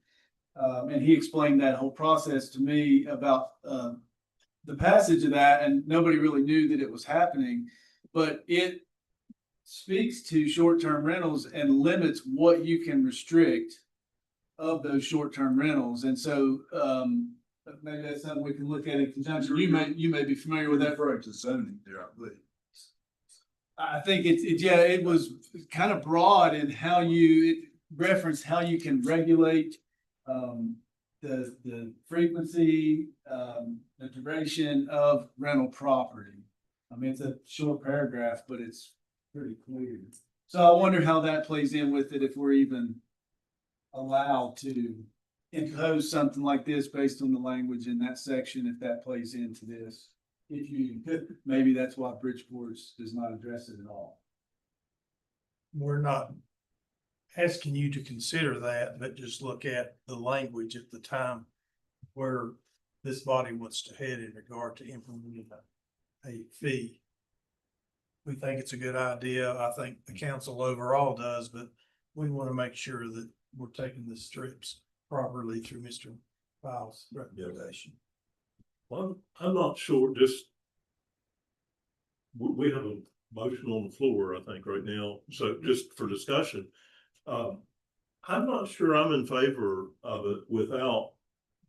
And he explained that whole process to me about the passage of that, and nobody really knew that it was happening. But it speaks to short-term rentals and limits what you can restrict of those short-term rentals. And so maybe that's something we can look at in conjunction. You may be familiar with that. To zoning there, I believe. I think it was kind of broad in how it referenced how you can regulate the frequency, the duration of rental property. I mean, it's a short paragraph, but it's pretty clear. So I wonder how that plays in with it, if we're even allowed to impose something like this based on the language in that section, if that plays into this. If you could, maybe that's why Bridgeport does not address it at all. We're not asking you to consider that, but just look at the language at the time where this body wants to head in regard to implementing a fee. We think it's a good idea. I think the council overall does, but we want to make sure that we're taking the strips properly through Mr. Fowle's recommendation. Well, I'm not sure, we have a motion on the floor, I think, right now, so just for discussion. I'm not sure I'm in favor of it without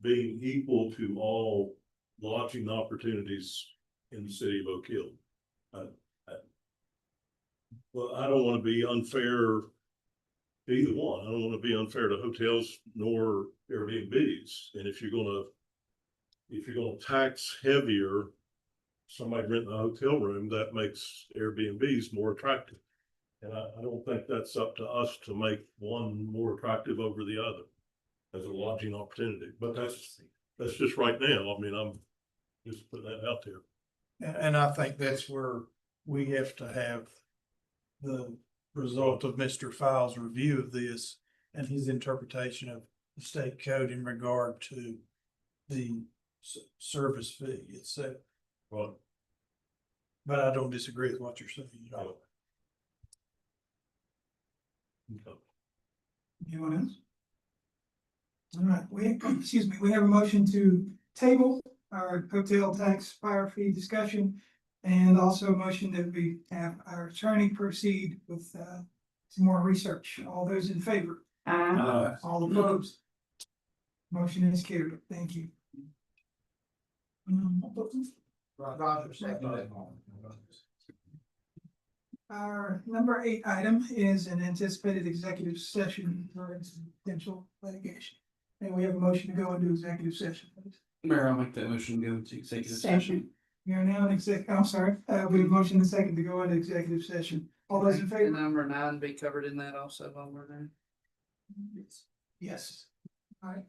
being equal to all lodging opportunities in the city of Oak Hill. Well, I don't want to be unfair to either one. I don't want to be unfair to hotels nor Airbnbs. And if you're gonna tax heavier somebody renting a hotel room, that makes Airbnbs more attractive. And I don't think that's up to us to make one more attractive over the other as a lodging opportunity. But that's just right now. I mean, I'm just putting that out there. And I think that's where we have to have the result of Mr. Fowle's review of this and his interpretation of the state code in regard to the service fee itself. Right. But I don't disagree with what you're saying. Okay. Anyone else? All right, we have a motion to table our hotel tax fire fee discussion. And also a motion that we have our attorney proceed with some more research. All those in favor? All opposed? Motion is carried. Thank you. Our number 8 item is an anticipated executive session for potential litigation. And we have a motion to go into executive session, please. Mayor, I'll make that motion, go into executive Second. We are now in I'm sorry, we have motion and second to go into executive session. All those in And favor? number 9 be covered in that also while we're there. Yes. All right.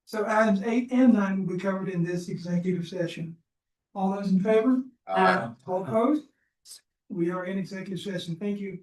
So items 8 and 9 will be covered in this executive session. All those in favor? All opposed? We are in executive session. Thank you.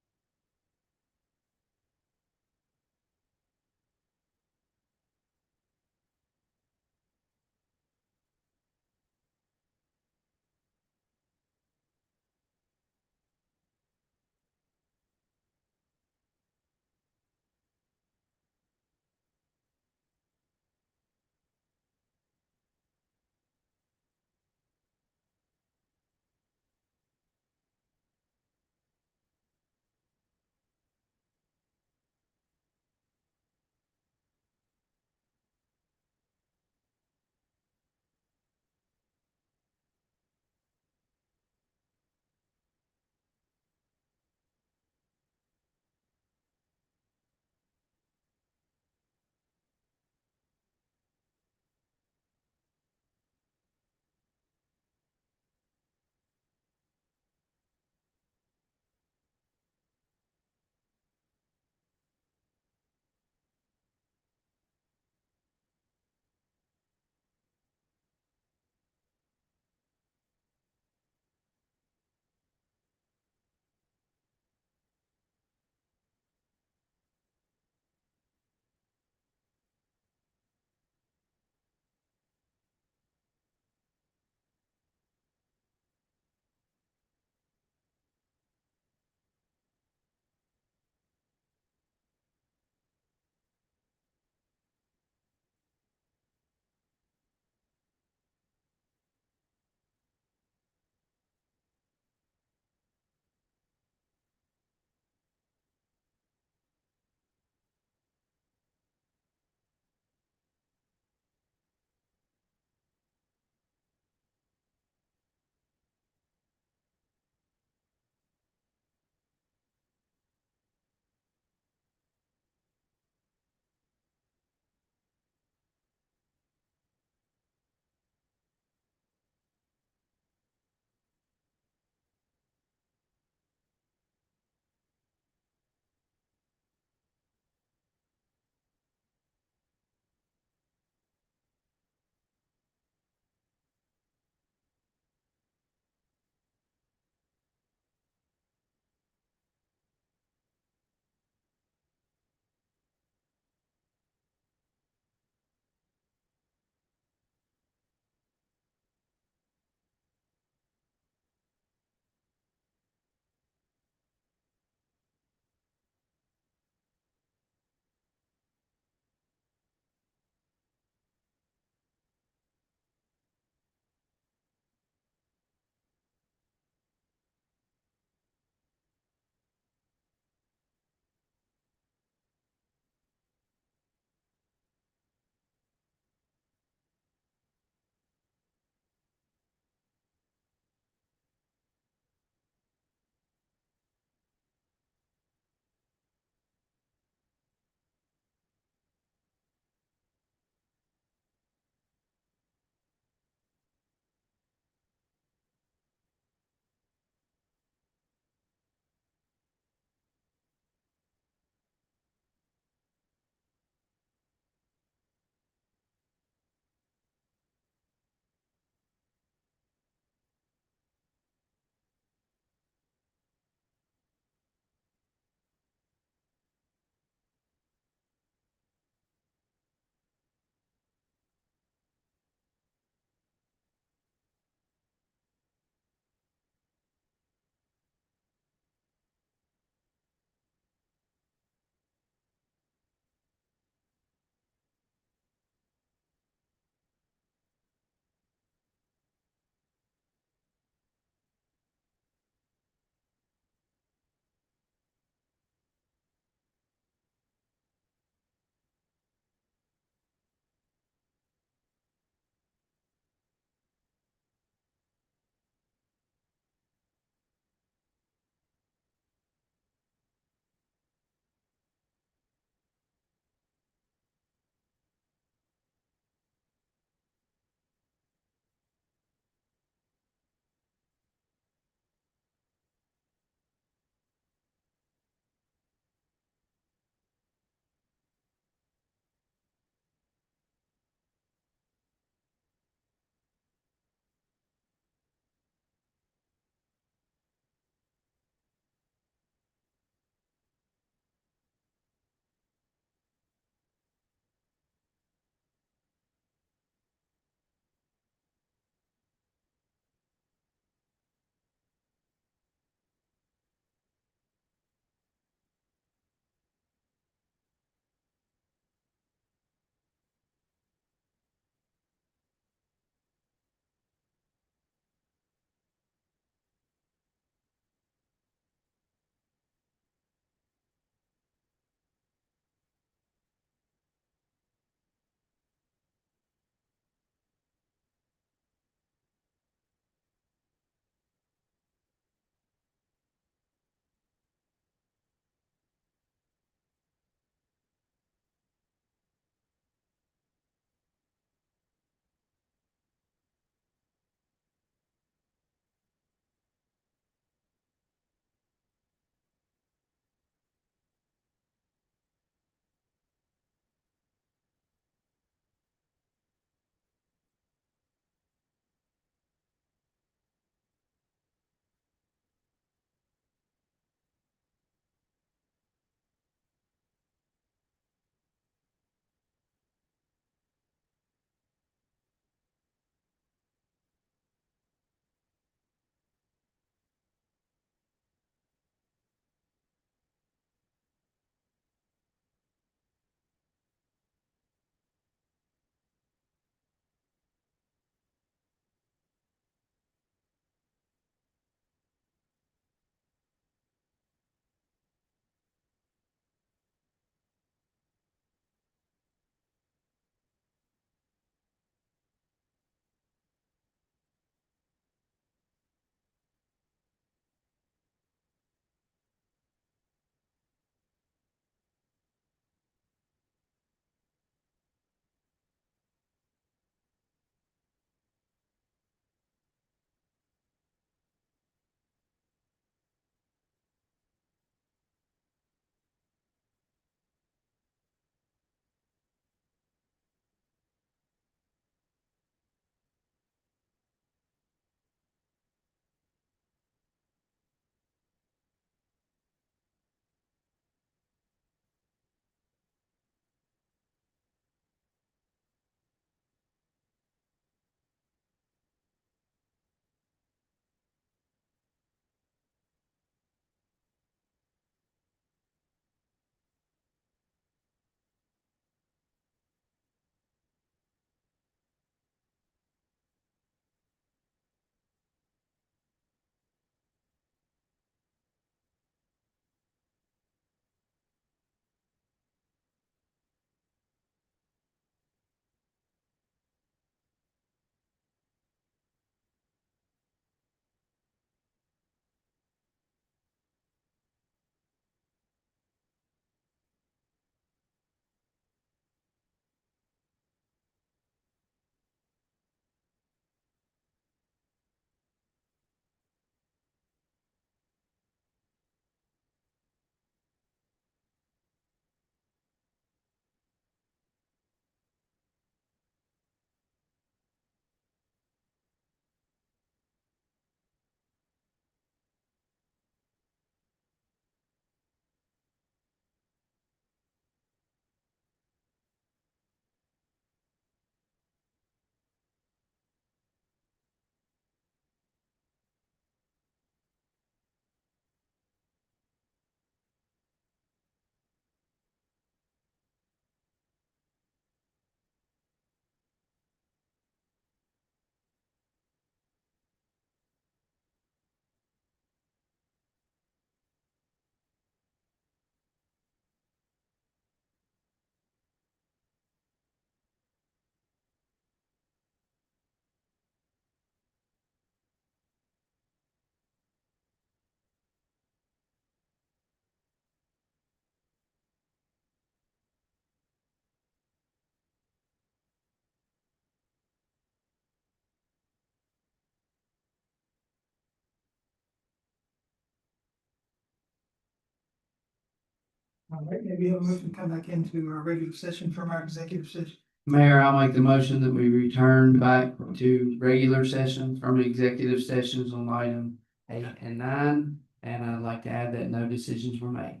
All right, maybe have a motion to come back into our regular session from our executive session. Mayor, I'll make the motion that we return back to regular session from executive sessions on item 8 and 9. And I'd like to add that no decisions were made.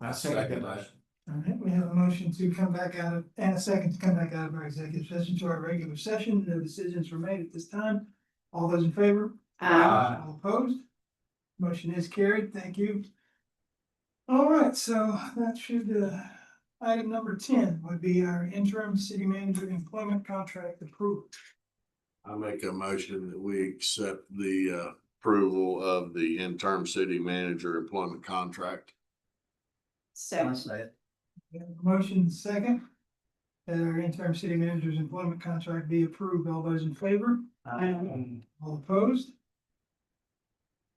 I second that motion. All right, we have a motion to come back out of, and a second to come back out of our executive session to our regular session. No decisions were made at this time. All those in favor? All opposed? Motion is carried. Thank you. All right, so that should, item number 10 would be our interim city manager employment contract approval. I make a motion that we accept the approval of the interim city manager employment contract. So, We have a motion second, that our interim city manager's employment contract be approved. All those in favor? All opposed?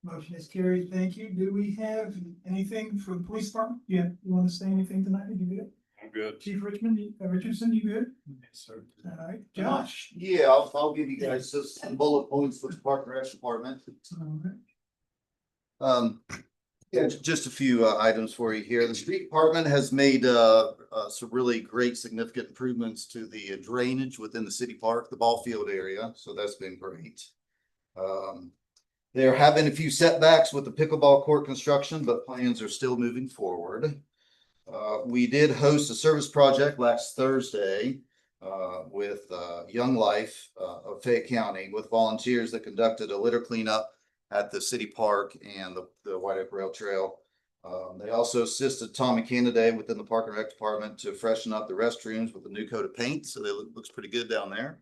Motion is carried. Thank you. Do we have anything for the police department? Yeah, you want to say anything tonight? You good? I'm good. Chief Richardson, you good? Yes, sir. All right, Josh? Yeah, I'll give you guys just some bullet points for the Park and Rec Department. All right. Yeah, just a few items for you here. The street department has made some really great significant improvements to the drainage within the city park, the ball field area, so that's been great. There have been a few setbacks with the pickleball court construction, but plans are still moving forward. We did host a service project last Thursday with Young Life of Fayette County with volunteers that conducted a litter cleanup at the city park and the White Oak Rail Trail. They also assisted Tommy Canada within the Park and Rec Department to freshen up the restrooms with a new coat of paint, so they looks pretty good down there.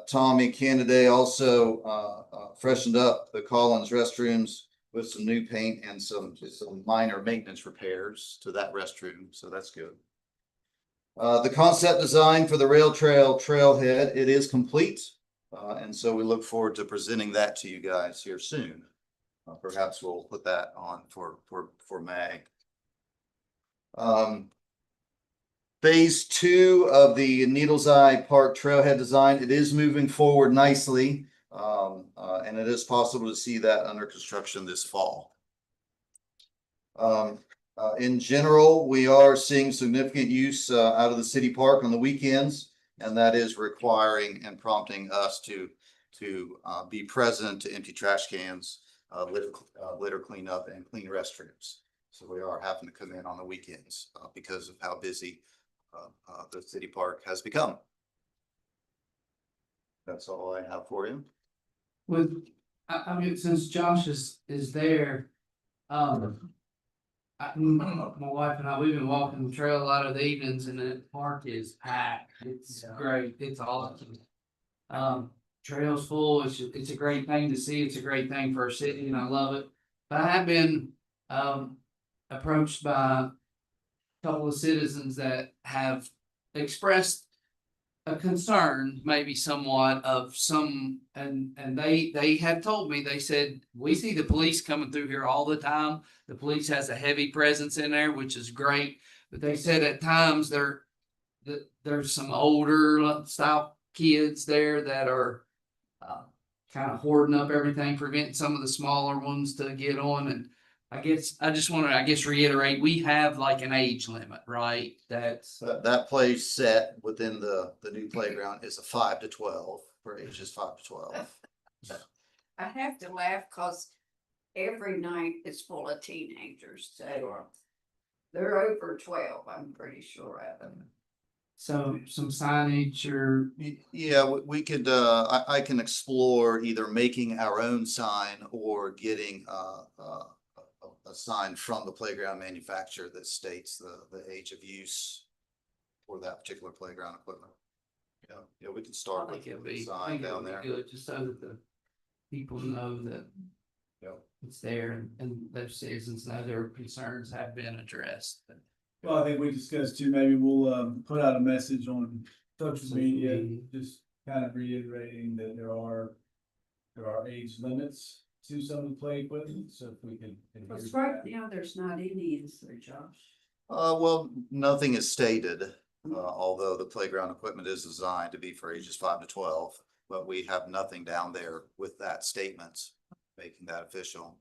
Tommy Canada also freshened up the Collins restrooms with some new paint and some minor maintenance repairs to that restroom, so that's good. The concept design for the rail trail trailhead, it is complete. And so we look forward to presenting that to you guys here soon. Perhaps we'll put that on for May. Phase 2 of the Needles Eye Park trailhead design, it is moving forward nicely. And it is possible to see that under construction this fall. In general, we are seeing significant use out of the city park on the weekends. And that is requiring and prompting us to be present to empty trash cans, litter cleanup, and clean restrooms. So we are having to come in on the weekends because of how busy the city park has become. That's all I have for you. I mean, since Josh is there, my wife and I, we've been walking the trail a lot of the evenings and the park is packed. It's great. It's awesome. Trail's full. It's a great thing to see. It's a great thing for our city and I love it. But I have been approached by a couple of citizens that have expressed a concern, maybe somewhat of some, and they have told me, they said, we see the police coming through here all the time. The police has a heavy presence in there, which is great. But they said at times there's some older style kids there that are kind of hoarding up everything, preventing some of the smaller ones to get on. And I guess I just want to, reiterate, we have like an age limit, right? That play set within the new playground is a 5 to 12 for ages 5 to 12. I have to laugh because every night is full of teenagers, so they're over 12, I'm pretty sure of them. So some signage or. Yeah, we could, I can explore either making our own sign or getting a sign from the playground manufacturer that states the age of use for that particular playground equipment. Yeah, we can start with the sign down there. Good, just so that the people know that it's there and those citizens know their concerns have been addressed. Well, I think we discussed too, maybe we'll put out a message on social media, just kind of reiterating that there are age limits to some of the play equipment, so if we can. But right now, there's not any, is there, Josh? Well, nothing is stated, although the playground equipment is designed to be for ages 5 to 12, but we have nothing down there with that statement, making that official.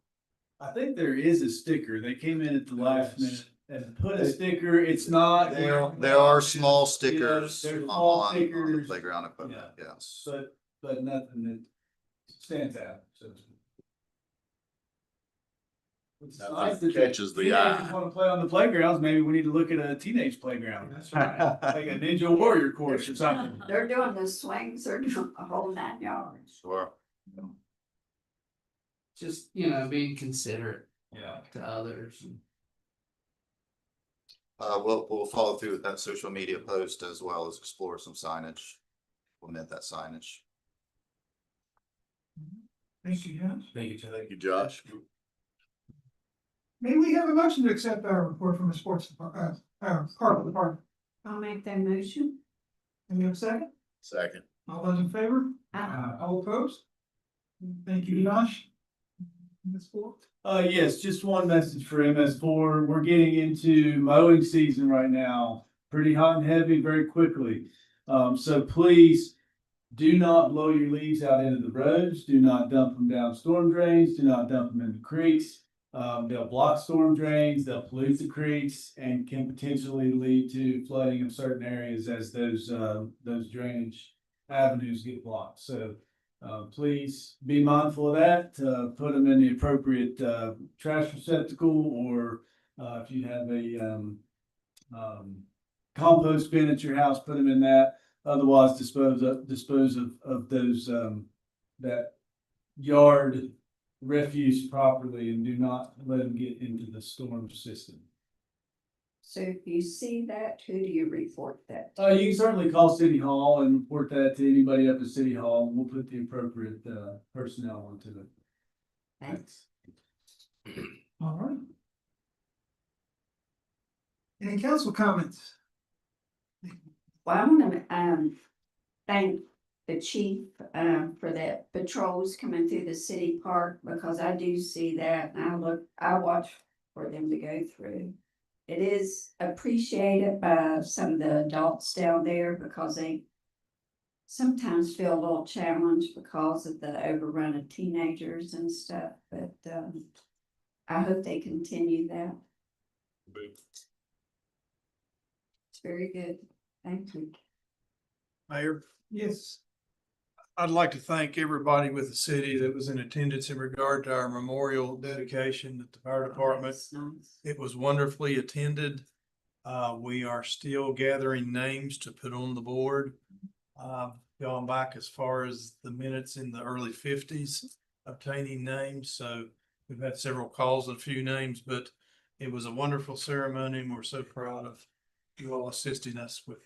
I think there is a sticker. They came in at the last minute and put a sticker. It's not. There are small stickers there's on small on the stickers. playground equipment, yes. But nothing that stands out, so. It's Nothing nice that catches the teenagers eye. want to play on the playgrounds. Maybe we need to look at a teenage playground. That's right. Like a Ninja Warrior course or something. They're doing the swings, they're doing the whole 9 yards. Sure. Just, being considerate. To others. We'll follow through with that social media post as well as explore some signage. Implement that signage. Thank you, Josh. Thank you, Josh. May we have a motion to accept our report from the sports department, park department? I'll make that motion. And we have a second? Second. All those in favor? All opposed? Thank you, Josh. Ms. Ford? Yes, just one message for MS4. We're getting into mowing season right now. Pretty hot and heavy very quickly. So please do not blow your leaves out into the roads. Do not dump them down storm drains. Do not dump them into creeks. They'll block storm drains, they'll pollute the creeks, and can potentially lead to flooding of certain areas as those drainage avenues get blocked. So please be mindful of that. Put them in the appropriate trash receptacle, or if you have a compost bin at your house, put them in that. Otherwise, dispose of those that yard refuse properly and do not let them get into the storm system. So if you see that, who do you report that? You can certainly call City Hall and report that to anybody up at City Hall, and we'll put the appropriate personnel onto it. Thanks. All right. Any council comments? Well, I want to thank the chief for that patrols coming through the city park, because I do see that and I watch for them to go through. It is appreciated by some of the adults down there, because they sometimes feel a little challenged because of the overrun of teenagers and stuff, but I hope they continue that. It's very good. Thank you. Mayor, Yes. I'd like to thank everybody with the city that was in attendance in regard to our memorial dedication at the fire department. That's nice. It was wonderfully attended. We are still gathering names to put on the board. Going back as far as the minutes in the early 50s, obtaining names. So we've had several calls and a few names, but it was a wonderful ceremony, and we're so proud of you all assisting us with.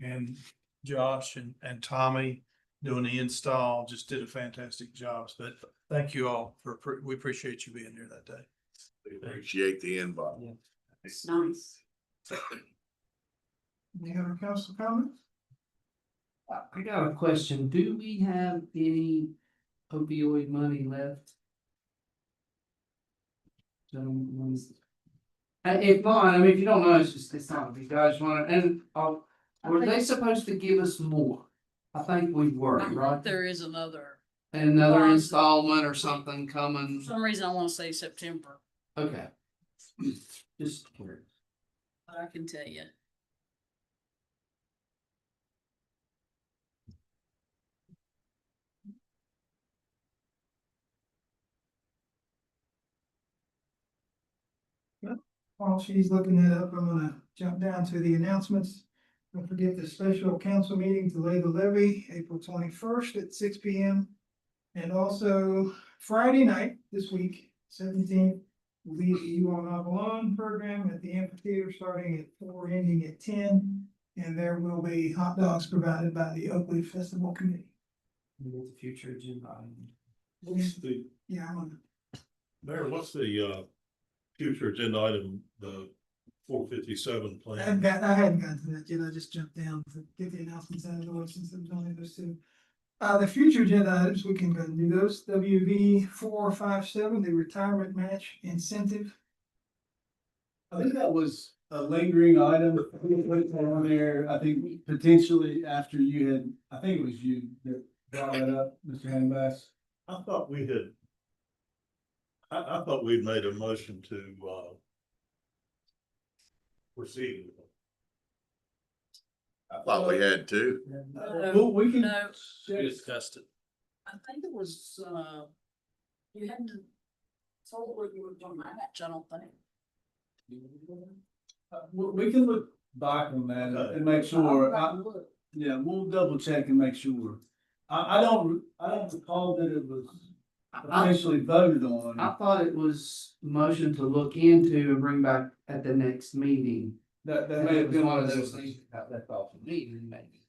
And Josh and Tommy doing the install just did a fantastic job. But thank you all we appreciate you being here that day. We appreciate the invite. It's nice. Any other council comments? I got a question. Do we have any opioid money left? If not, if you don't know, it's not, if you guys want to, and were they supposed to give us more? I think we were, right? There is another, Another installment or something coming. for some reason I wanna say September, Okay. Just curious. but I can tell you. While she's looking that up, I'm gonna jump down to the announcements. Don't forget the special council meeting to lay the levy, April 21st at 6 p.m. And also Friday night this week, 17th, will be the You Are Not Alone program at the amphitheater starting at 4, ending at 10. And there will be hot dogs provided by the Oakley Festival Committee. The future agenda. What's the, Yeah, I'm gonna. Mayor, what's the future agenda item, the 457 I plan? hadn't gotten to that yet. I just jumped down to get the announcements out of the way since I'm only those two. The future agenda items, we can go and do those. WV 457, the retirement match incentive. I think that was a lingering item. We put it on there, I think potentially after you had, I think it was you that brought that up, Mr. Hannibal. I thought we had, I thought we'd made a motion to, proceed. I thought we had two. Well, we can. No. We discussed it. I think it was, you hadn't told where you were gonna match, I don't think. We can look back on that and make sure. Yeah, we'll double check and make sure. I don't recall that it was officially voted on. I thought it was motion to look into and bring back at the next meeting. That And may it have was been one of those things that got left off the meeting, maybe.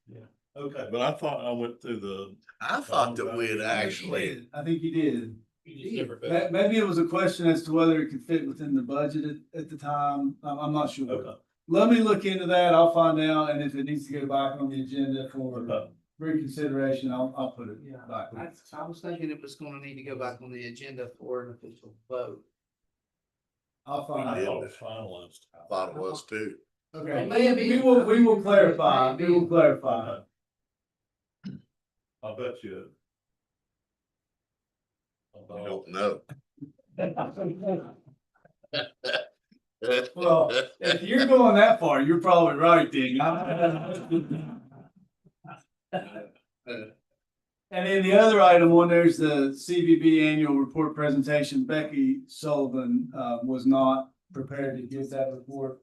Okay, but I thought I went through the. I thought that we had actually. I think you did. You just never Ma- Maybe it was a question as to whether it could fit within the budget at the time. I'm not sure. Okay. Let me look into that. I'll find out, and if it needs to go back on the agenda for reconsideration, I'll put it back. I was thinking it was gonna need to go back on the agenda for an official vote. I'll find I thought out. it was finalized. I thought it was too. Okay, Maybe. we will clarify. We will clarify. I'll bet you. I don't know. Well, if you're going that far, you're probably right, Dean. And then the other item on there's the CVB annual report presentation. Becky Sullivan was not prepared to give that report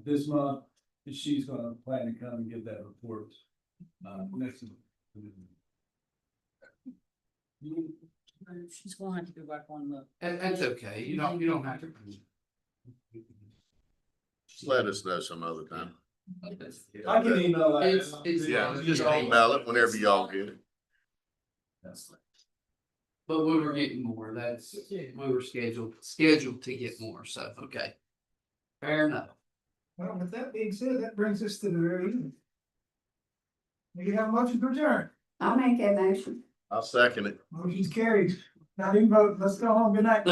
this month. And she's gonna plan to come and give that report next month. She's gonna have to go back on the. That's okay, you don't have to. Just let us know some other time. I can email that. It's. Yeah, just email it whenever y'all get it. But we were getting more, we were scheduled to get more, so, okay. Fair enough. Well, with that being said, that brings us to the very end. We have a motion to adjourn. I'll make that motion. I'll second it. Motion's carried. Not even vote. Let's go home. Good night.